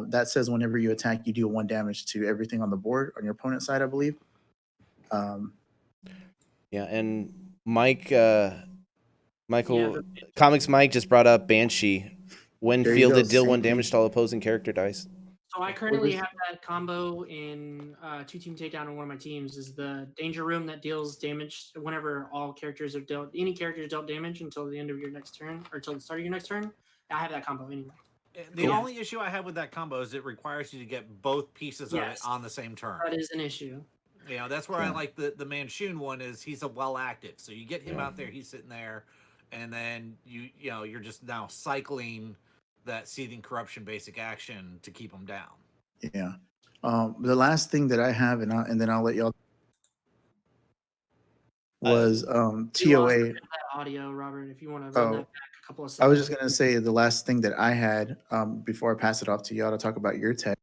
That says whenever you attack, you do 1 damage to everything on the board on your opponent's side, I believe. Yeah, and Mike, Michael, the- Comics Mike just brought up Banshee. When There you go, fielded, deal same 1 damage thing. to all opposing character dice. So I currently have that combo in 2-team takedown on one of my teams. Is the danger room that deals damage whenever all characters are dealt any characters dealt damage until the end of your next turn or until the start of your next turn. I have that combo anyway. The Yeah. only issue I have with that combo is it requires you to get both pieces of it Yes. on the same turn. That is an issue. That's where I like the Manchun one is he's a well active. So you get him out there, he's sitting there, and then you're just now cycling that Seething Corruption basic action to keep him down. Yeah. The last thing that I have, and then I'll let y'all, was We lost TOA. that audio, Robert. If you want to run that Oh, back a couple of I seconds. was just gonna say the last thing that I had before I pass it off to y'all to talk about your tech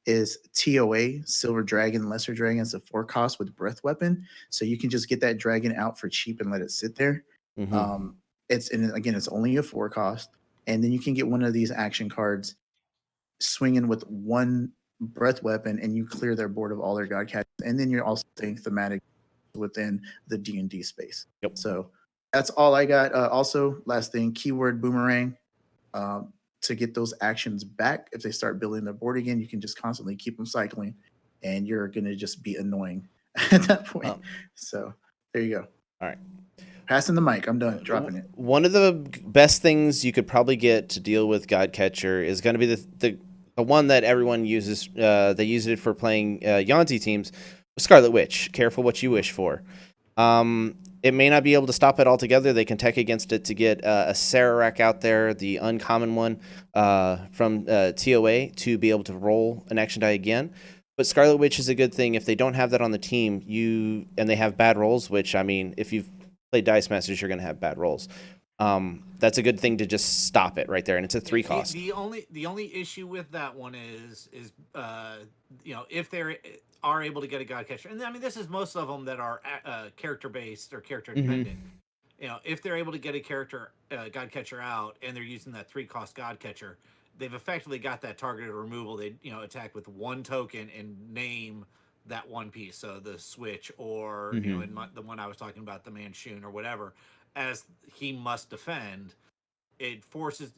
is TOA Silver Dragon, Lesser Dragon. It's a 4 cost with Breath Weapon, so you can just get that dragon out for cheap and let it sit there. Mm-hmm. It's only a 4 cost, and then you can get one of these action cards, swinging with 1 Breath Weapon, and you clear their board of all their God catchers, and then you're also staying thematic within the D&D space. Yep. So that's all I got. Also, last thing, keyword Boomerang. To get those actions back, if they start building their board again, you can just constantly keep them cycling, and you're going to just be annoying at that point. So there you go. All right. Passing the mic. I'm done. Dropping it. One of the best things you could probably get to deal with Godcatcher is going to be the one that everyone uses. They use it for playing Yanti teams. Scarlet Witch. Careful what you wish for. It may not be able to stop it altogether. They can tech against it to get a Sararak out there, the uncommon one from TOA, to be able to roll an action die again. But Scarlet Witch is a good thing if they don't have that on the team. And they have bad rolls, which I mean, if you've played Dice Masters, you're going to have bad rolls. That's a good thing to just stop it right there, and it's a 3 cost. The only issue with that one is if they are able to get a God catcher, and I mean this is most of them that are character based or character dependent. If they're able to get a character God catcher out and they're using that 3 cost God catcher, they've effectively got that targeted removal. They attack with 1 token and name that 1 piece, so the switch or in the one I was talking about, the Manchun or whatever, as he must defend. It forces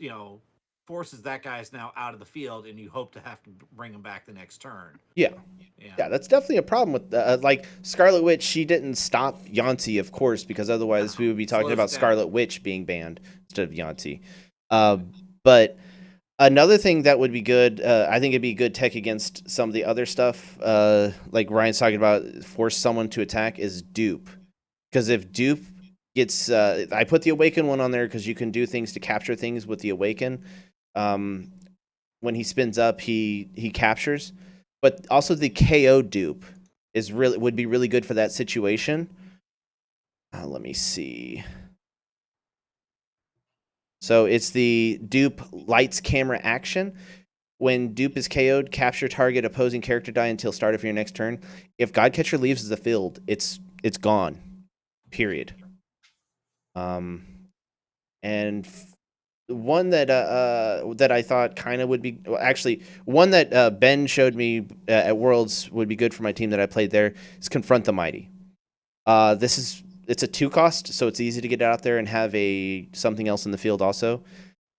that guy's now out of the field, and you hope to have to bring him back the next turn. Yeah, that's definitely a problem with like Scarlet Witch. She didn't stop Yanti, of course, because otherwise we would be talking about Scarlet Witch being banned instead of Yanti. But another thing that would be good, I think it'd be good tech against some of the other stuff, like Ryan's talking about, force someone to attack, is dupe. Because if dupe gets, I put the Awaken one on there because you can do things to capture things with the Awaken. when he spins up, he captures. But also the KO dupe would be really good for that situation. Let me see. So it's the dupe lights camera action. When dupe is KO'd, capture target opposing character die until start of your next turn. If Godcatcher leaves the field, it's gone. Period. And one that that I thought kind of would be actually one that Ben showed me at Worlds would be good for my team that I played there is Confront the Mighty. It's a 2 cost, so it's easy to get out there and have something else in the field also.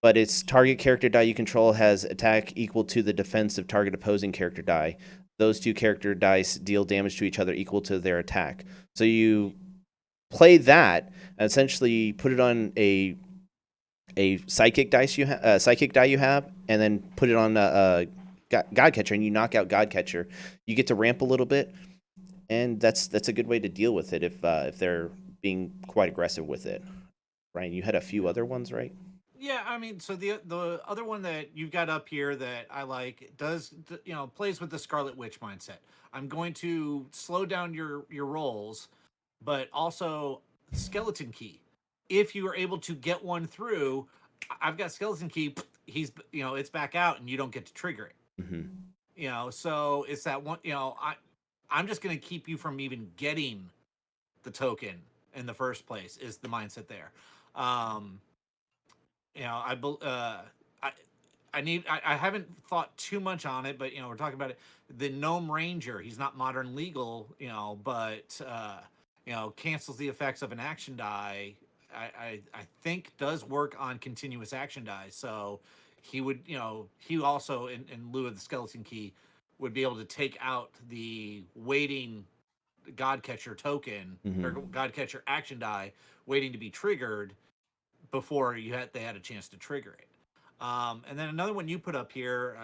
But its target character die you control has attack equal to the defense of target opposing character die. Those 2 character dice deal damage to each other equal to their attack. So you play that and essentially put it on a psychic die you have, and then put it on Godcatcher, and you knock out Godcatcher. You get to ramp a little bit, and that's a good way to deal with it if they're being quite aggressive with it. Ryan, you had a few other ones, right? Yeah, I mean, so the other one that you've got up here that I like does plays with the Scarlet Witch mindset. I'm going to slow down your rolls, but also skeleton key. If you are able to get one through, I've got skeleton key. He's it's back out, and you don't get to trigger it. So it's that one. I'm just going to keep you from even getting the token in the first place. Is the mindset there? I I haven't thought too much on it, but we're talking about it. The Gnome Ranger, he's not modern legal, but cancels the effects of an action die. I think does work on continuous action die. So he would, he also in lieu of the skeleton key would be able to take out the waiting Godcatcher token or Godcatcher action die waiting to be triggered before they had a chance to trigger it. And then another one you put up here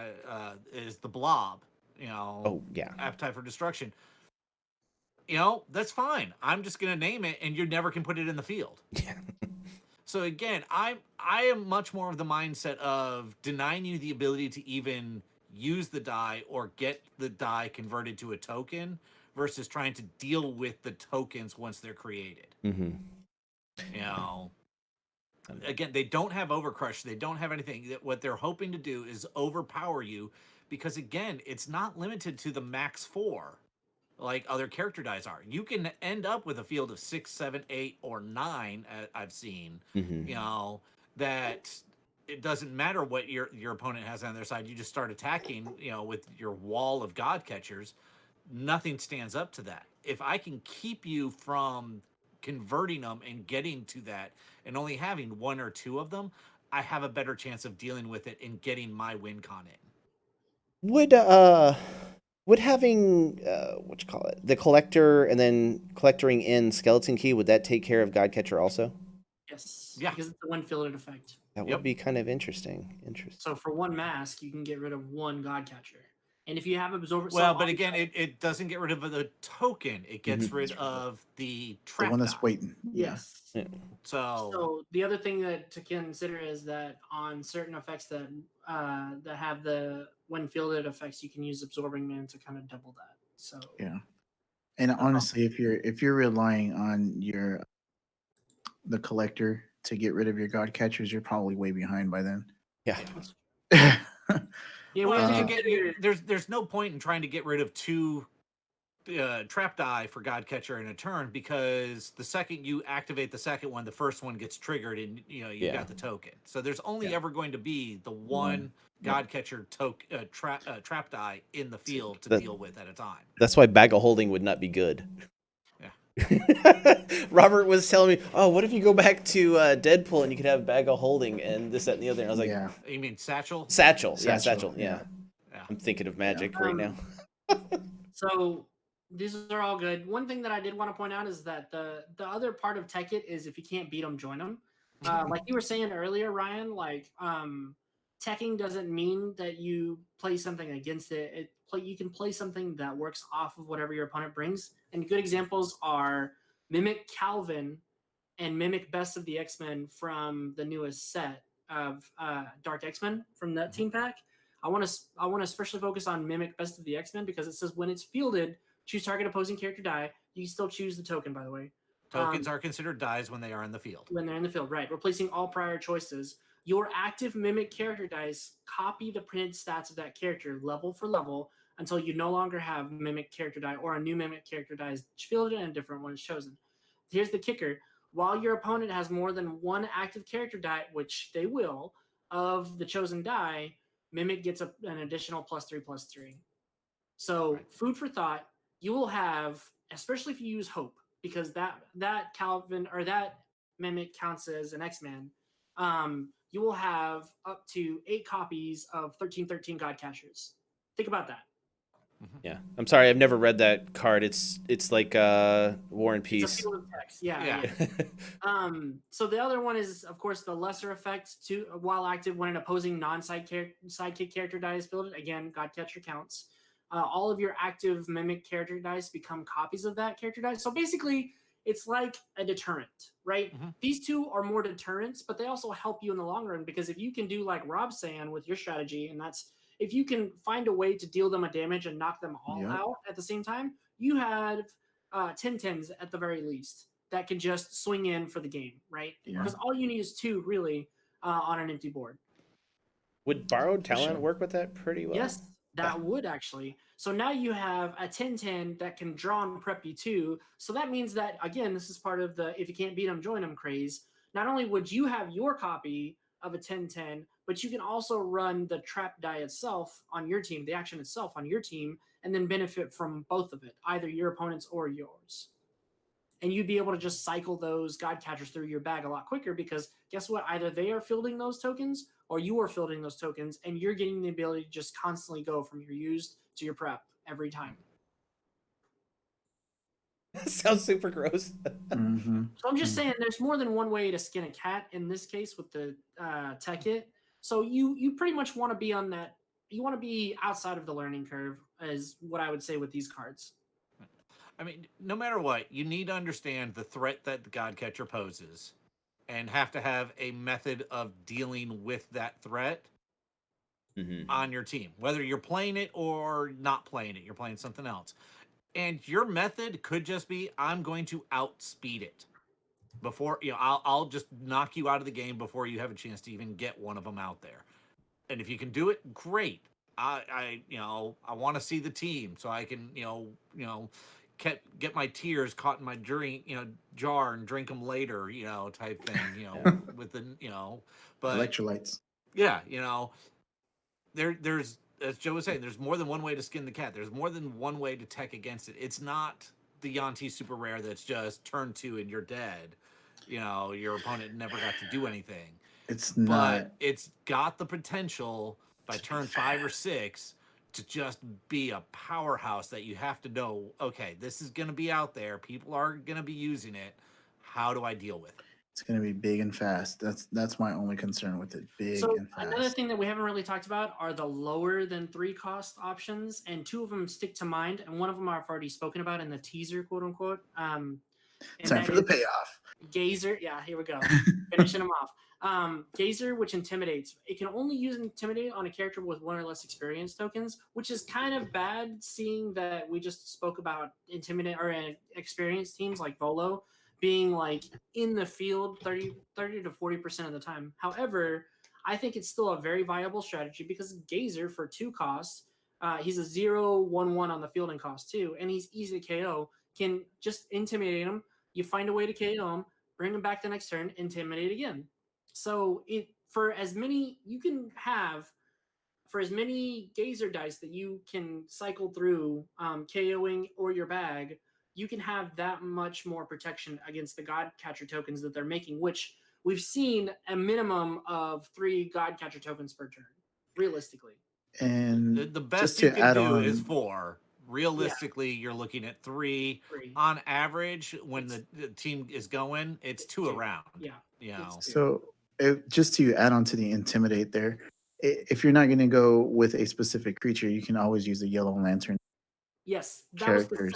is the Blob. Oh yeah. Appetite for Destruction. That's fine. I'm just gonna name it, and you never can put it in the field. Yeah. So again, I am much more of the mindset of denying you the ability to even use the die or get the die converted to a token versus trying to deal with the tokens once they're created. Again, they don't have Overcrush. They don't have anything. What they're hoping to do is overpower you because, again, it's not limited to the max 4 like other character dies are. You can end up with a field of 6, 7, 8, or 9, I've seen, that it doesn't matter what your opponent has on their side. You just start attacking, with your wall of God catchers. Nothing stands up to that. If I can keep you from converting them and getting to that and only having 1 or 2 of them, I have a better chance of dealing with it and getting my win con in. Would having what you call it, the collector and then collectoring in skeleton key, would that take care of Godcatcher also? Yes. Yeah. Because it's a one fielded effect. That would be kind of interesting. So for 1 mask, you can get rid of 1 Godcatcher. And if you have Absorber... Well, but again, it doesn't get rid of the token. It gets rid of the trap. The one that's waiting. Yes. Yeah. So the other thing to consider is that on certain effects that have the when fielded effects, you can use Absorbing Man to kind of double that. So yeah. And honestly, if you're relying on the collector to get rid of your God catchers, you're probably way behind by then. Yeah. Yeah, well, again, there's no point in trying to get rid of 2 trap die for Godcatcher in a turn because the second you activate the second one, the first one gets triggered and you got the token. So there's only ever going to be the one Godcatcher trap die in the field to deal with at a time. That's why Bag of Holding would not be good. Yeah. Robert was telling me, "Oh, what if you go back to Deadpool and you could have Bag of Holding and this, that, and the other?" And I was like, yeah. You mean Satchel? Satchel. Yeah, Satchel, Satchel. Yeah. Yeah. I'm thinking of Magic right now. So these are all good. One thing that I did want to point out is that the other part of Tech It is if you can't beat them, join them. Like you were saying earlier, Ryan, like teching doesn't mean that you play something against it. You can play something that works off of whatever your opponent brings. And good examples are Mimic Calvin and Mimic Best of the X-Men from the newest set of Dark X-Men from that team pack. I want to especially focus on Mimic Best of the X-Men because it says when it's fielded, choose target opposing character die. You can still choose the token, by the way. Tokens are considered dies when they are in the field. When they're in the field, right? Replacing all prior choices. Your active Mimic character dice copy the printed stats of that character level for level until you no longer have Mimic character die or a new Mimic character die is fielded and a different one is chosen. Here's the kicker. While your opponent has more than one active character die, which they will, of the chosen die, Mimic gets an additional +3/+3. So Right. food for thought. You will have, especially if you use Hope, because that Calvin or that Mimic counts as an X-Man. You will have up to 8 copies of 1313 God Catchers. Think about that. Yeah, I'm sorry, I've never read that card. It's like War and It's a Peace. field of text. Yeah, Yeah. yeah. So the other one is, of course, the lesser effect to while active when an opposing sidekick character die is fielded. Again, Godcatcher counts. All of your active Mimic character dice become copies of that character die. So basically, it's like a deterrent, right? Mm-hmm. These two are more deterrents, but they also help you in the long run because if you can do like Rob's saying with your strategy, and that's if you can find a way to deal them a damage and knock them all out at the same time, you have 10/10s at the very least that can just swing in for the game, right? Yeah. Because all you need is 2 really on an empty board. Would Borrowed For Talent sure. work with that pretty well? Yes, that would actually. So now you have a 10/10 that can draw and prep you too. So that means that, again, this is part of the if you can't beat them, join them craze. Not only would you have your copy of a 10/10, but you can also run the trap die itself on your team, the action itself on your team, and then benefit from both of it, either your opponent's or yours. And you'd be able to just cycle those God Catchers through your bag a lot quicker because guess what? Either they are fielding those tokens or you are fielding those tokens, and you're getting the ability to just constantly go from your used to your prep every time. Sounds super gross. Mm-hmm. So I'm just saying there's more than one way to skin a cat in this case with the tech hit. So you pretty much want to be on that. You want to be outside of the learning curve, is what I would say with these cards. I mean, no matter what, you need to understand the threat that the Godcatcher poses and have to have a method of dealing with that threat on your team. Whether you're playing it or not playing it, you're playing something else. And your method could just be I'm going to outspeed it. Before, I'll just knock you out of the game before you have a chance to even get one of them out there. And if you can do it, great. I want to see the team so I can, get my tears caught in my drink, jar and drink them later, type thing, with the, but Electrolytes. yeah, there's as Joe was saying, there's more than one way to skin the cat. There's more than one way to tech against it. It's not the Yanti super rare that's just turn 2 and you're dead. Your opponent never got to do anything. It's not. But it's got the potential by turn 5 or 6 to just be a powerhouse that you have to know, okay, this is going to be out there. People are going to be using it. How do I deal with it? It's going to be big and fast. That's my only concern with it. Big and fast. Another thing that we haven't really talked about are the lower than 3 cost options, and 2 of them stick to mind, and one of them I've already spoken about in the teaser, quote unquote. Time for the payoff. Gazer, yeah, here we go. Finishing them off. Gazer, which intimidates. It can only use intimidate on a character with 1 or less experience tokens, which is kind of bad, seeing that we just spoke about intimidate or experienced teams like Volo being like in the field 30 to 40% of the time. However, I think it's still a very viable strategy because Gazer for 2 costs, he's a 0/1/1 on the fielding cost too, and he's easy to KO. Can just intimidate him. You find a way to KO him, bring him back the next turn, intimidate again. So for as many you can have, for as many Gazer dice that you can cycle through KOing or your bag, you can have that much more protection against the God Catcher tokens that they're making, which we've seen a minimum of 3 God Catcher tokens per turn, realistically. And The best just you to can add do on, is 4. Realistically, you're looking at 3. 3. On average, when the team is going, it's 2 around. Yeah. So just to add on to the intimidate there, if you're not going to go with a specific creature, you can always use a yellow lantern. Yes, characters.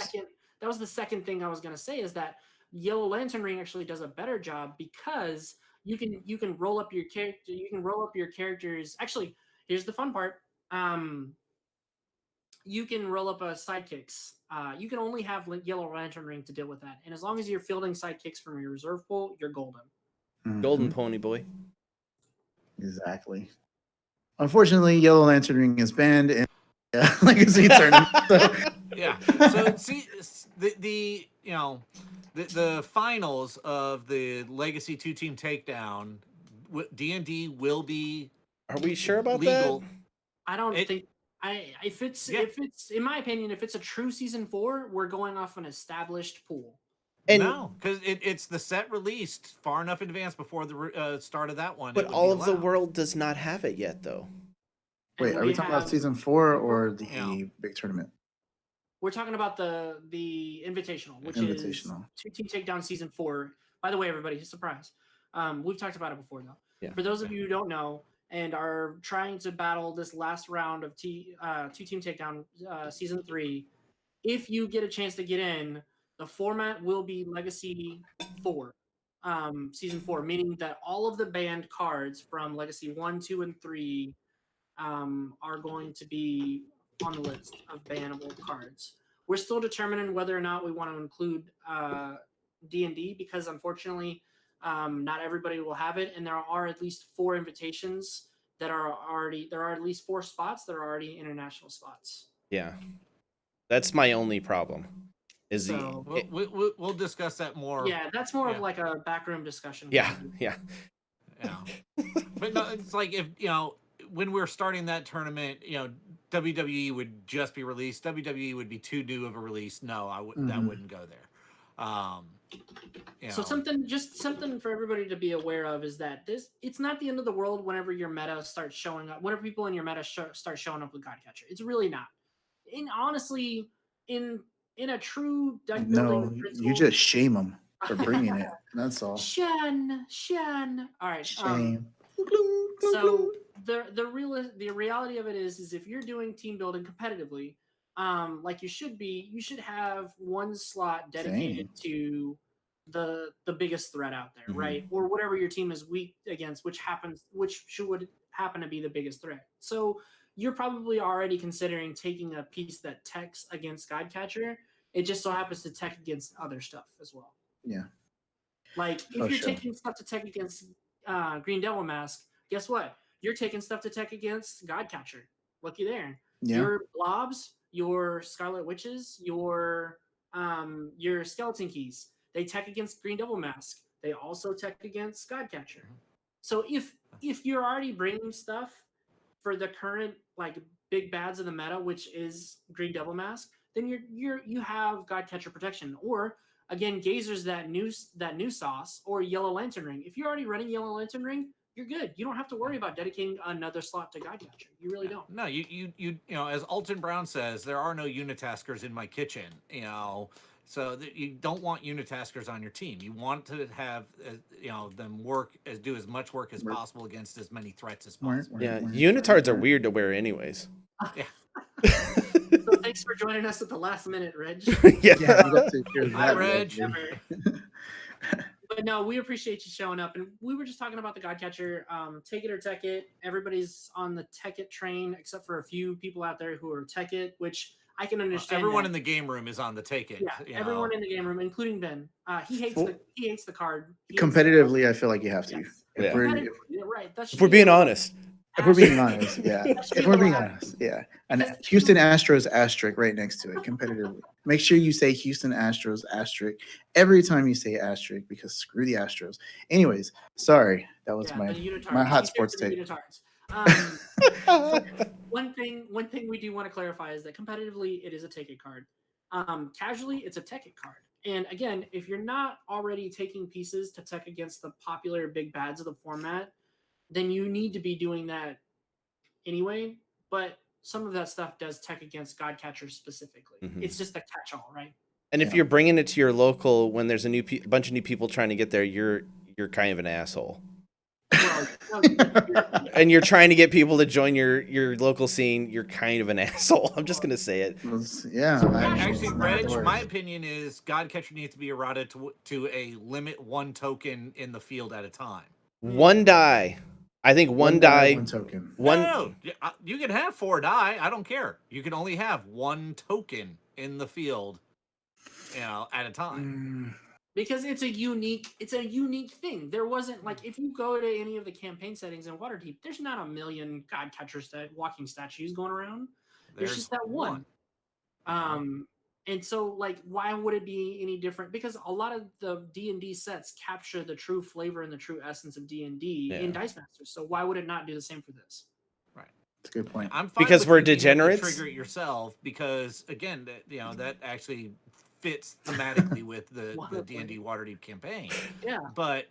that was the second thing I was going to say is that Yellow Lantern Ring actually does a better job because you can roll up your character. You can roll up your characters. Actually, here's the fun part. you can roll up a sidekicks. You can only have Yellow Lantern Ring to deal with that, and as long as you're fielding sidekicks from your reserve pool, you're golden. Golden pony boy. Exactly. Unfortunately, Yellow Lantern Ring is banned in Legacy tournament. So. Yeah. So see, the the finals of the Legacy 2-team takedown, D&D will be. Are we sure about legal. that? I don't think. If it's in my opinion, if it's a true season 4, we're going off an established pool. And no, because it's the set released far enough in advance before the start of that one. But all of the world does not have it yet, though. Wait, are we talking about season 4 or the big tournament? We're talking about the invitational, which is 2-team takedown season 4. By the way, everybody, surprise. We've talked about it before, though. Yeah. For those of you who don't know and are trying to battle this last round of 2-team takedown season 3, if you get a chance to get in, the format will be Legacy 4, season 4, meaning that all of the banned cards from Legacy 1, 2, and 3 are going to be on the list of bannable cards. We're still determining whether or not we want to include D&D because unfortunately not everybody will have it, and there are at least 4 invitations that are already, there are at least 4 spots that are already international spots. Yeah. That's my only problem. We'll discuss that more. Yeah, that's more of like a backroom discussion. Yeah. But no, it's like if when we're starting that tournament, WWE would just be released. WWE would be too new of a release. No, I wouldn't. That wouldn't go there. So something for everybody to be aware of is that it's not the end of the world whenever your meta starts showing up. Whenever people in your meta start showing up with Godcatcher, it's really not. And honestly, in a true deck building, you just shame them for bringing it. That's all. Shun. All right. Shame. So the reality of it is if you're doing team building competitively, like you should be, you should have one slot dedicated to the biggest threat out there, right? Or whatever your team is weak against, which would happen to be the biggest threat. So you're probably already considering taking a piece that techs against Godcatcher. It just so happens to tech against other stuff as well. Yeah. Like if you're taking stuff to tech against Green Devil Mask, guess what? You're taking stuff to tech against Godcatcher. Looky there. Yeah. Your blobs, your Scarlet Witches, your Skeleton Keys, they tech against Green Devil Mask. They also tech against Godcatcher. So if you're already bringing stuff for the current like big bads of the meta, which is Green Devil Mask, then you have Godcatcher protection. Or again, Gazer's that new sauce, or Yellow Lantern Ring. If you're already running Yellow Lantern Ring, you're good. You don't have to worry about dedicating another slot to Godcatcher. You really don't. No, you as Alton Brown says, there are no unitaskers in my kitchen. So you don't want unitaskers on your team. You want to have them do as much work as possible against as many threats as possible. Yeah, unitards are weird to wear anyways. Yeah. So thanks for joining us at the last minute, Reg. Hi, Reg. But no, we appreciate you showing up. And we were just talking about the Godcatcher. Take it or tech it. Everybody's on the tech it train, except for a few people out there who are tech it, which I can understand. Everyone in the game room is on the take it. Yeah, everyone in the game room, including Ben. He hates the card. Competitively, I feel like you have to. Yes. If we're being honest. If we're being honest, yeah. If we're being honest, yeah. And Houston Astros asterisk right next to it, competitively. Make sure you say Houston Astros asterisk every time you say asterisk, because screw the Astros. Anyways, sorry, that was my hot sports take. One thing we do want to clarify is that competitively, it is a take it card. Casually, it's a tech it card. And again, if you're not already taking pieces to tech against the popular big bads of the format, then you need to be doing that anyway. But some of that stuff does tech against Godcatcher specifically. It's just a catch-all, right? And if you're bringing it to your local when there's a bunch of new people trying to get there, you're kind of an asshole. Well, and you're trying to get people to join your local scene, you're kind of an asshole. I'm just gonna say it. Yeah. Actually, Reg, my opinion is Godcatcher needs to be eroded to a limit 1 token in the field at a time. 1 die. I think one die, one token. one. You can have 4 die. I don't care. You can only have 1 token in the field, at a time. Because it's a unique thing. There wasn't like if you go to any of the campaign settings in Waterdeep, there's not a million god catchers walking statues going around. There's just that one. And so like why would it be any different? Because a lot of the D&D sets capture the true flavor and the true essence of D&D in Dice Masters. So why would it not do the same for this? Right. That's a good point. I'm fine because with we're you being able to degenerates. trigger it yourself because again, that actually fits thematically with the D&D Waterdeep campaign. Yeah. But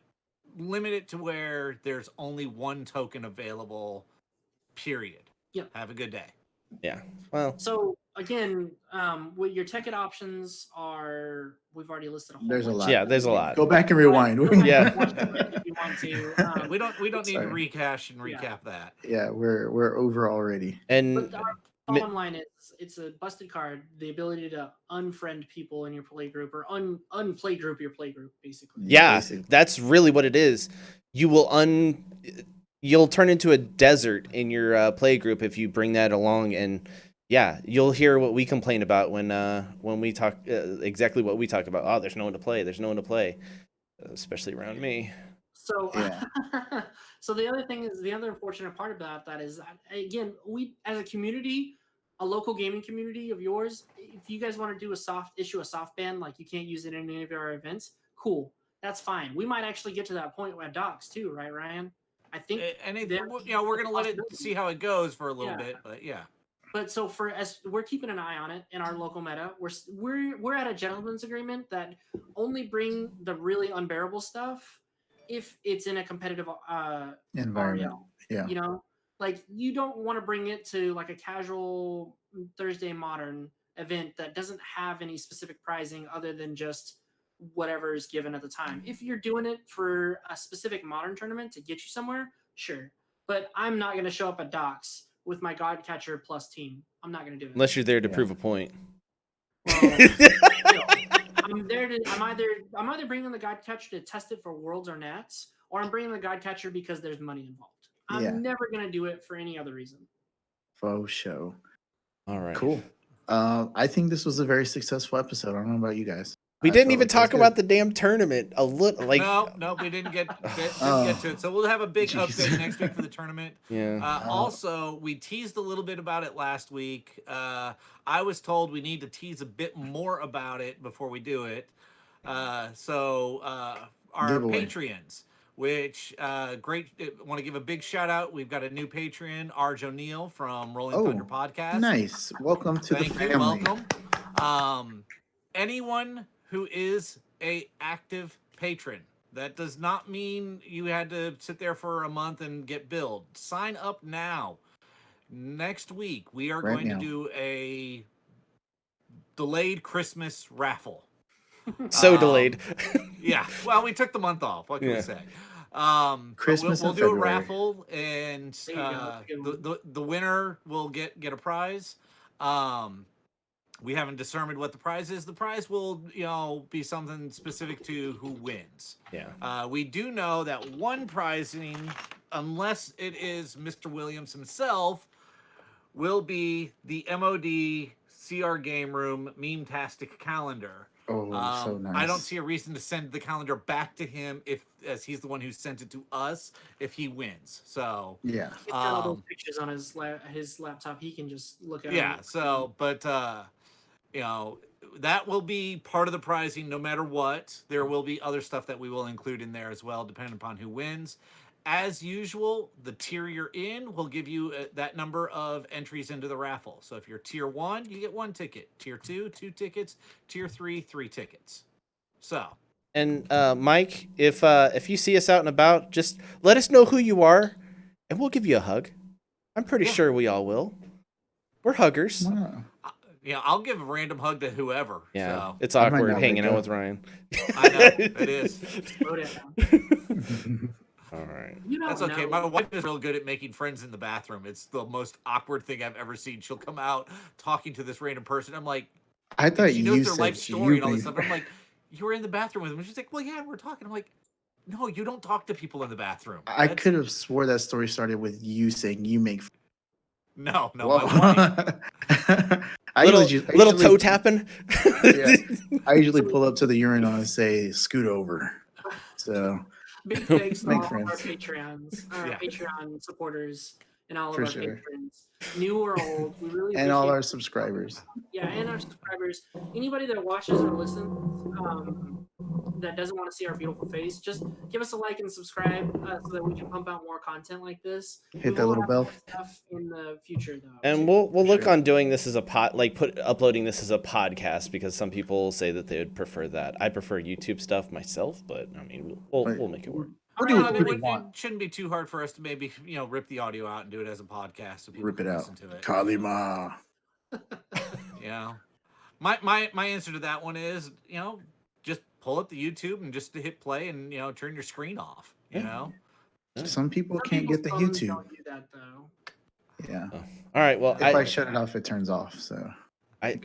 limit it to where there's only 1 token available. Period. Yep. Have a good day. Yeah. Well. So again, what your ticket options are, we've already listed a whole There's a bunch. lot. Yeah, there's a lot. Go back and rewind. Yeah. If you want to. We don't need Sorry. to recash and recap that. Yeah, we're over already. And But our bottom line is it's a busted card, the ability to unfriend people in your play group or unplay group your play group, basically. yeah, that's really what it is. You will you'll turn into a desert in your play group if you bring that along, and yeah, you'll hear what we complain about when we talk exactly what we talk about. Oh, there's no one to play. There's no one to play, especially around me. So, so the other thing is the other unfortunate part about that is again, we as a community, a local gaming community of yours, if you guys want to do issue a soft ban, like you can't use it in any of our events, cool, that's fine. We might actually get to that point at docs too, right, Ryan? I think, we're gonna let it see how it goes for a little bit, but yeah. But so as we're keeping an eye on it in our local meta, we're at a gentleman's agreement that only bring the really unbearable stuff if it's in a competitive environment. REL. Like you don't want to bring it to like a casual Thursday Modern event that doesn't have any specific pricing other than just whatever is given at the time. If you're doing it for a specific Modern tournament to get you somewhere, sure. But I'm not going to show up at Docs with my Godcatcher plus team. I'm not going to do it. Unless you're there to prove a point. Well, I'm either bringing the Godcatcher to test it for Worlds or Nats, or I'm bringing the Godcatcher because there's money involved. I'm never going to do it for any other reason. Faux show. All right. Cool. I think this was a very successful episode. I don't know about you guys. We didn't even talk about the damn tournament. A little like no, we didn't get to it. So we'll have a big update next week for the tournament. Yeah. Also, we teased a little bit about it last week. I was told we need to tease a bit more about it before we do it. So our Patreons, which great, want to give a big shout out. We've got a new Patreon, Arj O'Neill from Rolling Thunder Podcast. Nice. Welcome to the family. Welcome. Anyone who is a active patron. That does not mean you had to sit there for a month and get billed. Sign up now. Next week, we are going to do a delayed Christmas raffle. So delayed. Yeah. Well, we took the month off. What can we say? Christmas we'll in do February. a raffle, and the winner will get a prize. We haven't determined what the prize is. The prize will, be something specific to who wins. Yeah. We do know that one prizing, unless it is Mr. Williams himself, will be the MOD CR Game Room Meme-tastic calendar. Oh, so nice. I don't see a reason to send the calendar back to him as he's the one who sent it to us if he wins. So yeah, he's got all those pictures on his laptop. He can just look at. Yeah. So, but that will be part of the prizing no matter what. There will be other stuff that we will include in there as well, depending upon who wins. As usual, the tier you're in will give you that number of entries into the raffle. So if you're tier 1, you get 1 ticket. Tier 2, 2 tickets. Tier 3, 3 tickets. So. And Mike, if you see us out and about, just let us know who you are, and we'll give you a hug. I'm pretty sure we all will. We're huggers. Wow. I'll give a random hug to whoever. Yeah, so. it's awkward hanging out with Ryan. I know, it is. All right. That's okay. My wife is real good at making friends in the bathroom. It's the most awkward thing I've ever seen. She'll come out talking to this random person. I'm like, I thought she you knows their said life story and all this stuff. I'm like, you were in the bathroom with them. And she's like, well, yeah, we're talking. I'm like, No, you don't talk to people in the bathroom. I could have swore that story started with you saying you make. No, my Whoa. wife. Little toe tapping. Yeah, I usually pull up to the urinal and say, "Scoot over." So Big thanks to Make all of our friends. Yeah. Patreon supporters, and all of For our sure. patrons, new or old. We really And all appreciate our it. subscribers. Yeah, and our subscribers. Anybody that watches or listens that doesn't want to see our beautiful face, just give us a like and subscribe so that we can pump out more content like this. Hit We that will little have bell. more stuff in the future, though. And too. we'll look Sure. on doing this as a uploading this as a podcast, because some people say that they would prefer that. I prefer YouTube stuff myself, but I mean, we'll make it work. We'll do I what mean, we it want. shouldn't be too hard for us to maybe rip the audio out and do it as a podcast so people Rip can it out. listen to it. Kalima. Yeah. My answer to that one is, just pull up the YouTube and just hit play and turn your screen off. You know. Some people Some can't get the people's phones YouTube. Don't do that though. Yeah. Oh. All right. Well, If I shut it off, it turns off. So I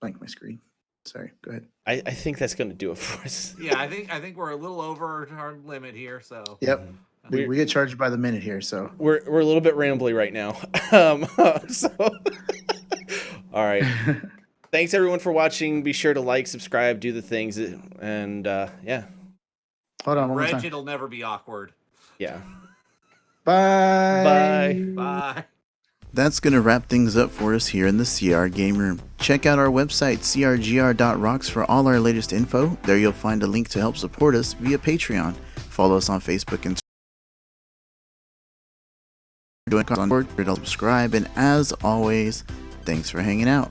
blank my screen. Sorry. Go ahead. I think that's going to do it for us. Yeah, I think we're a little over our limit here. So. Yep. We get charged by the minute here, so We're a little bit rambly right now. So, all right. Thanks everyone for watching. Be sure to like, subscribe, do the things, and yeah. Hold on one more time. It'll never be awkward. Yeah. Bye. Bye. That's going to wrap things up for us here in the CR Game Room. Check out our website, crgr.rocks, for all our latest info. There you'll find a link to help support us via Patreon. Follow us on Facebook and subscribe, and as always, thanks for hanging out.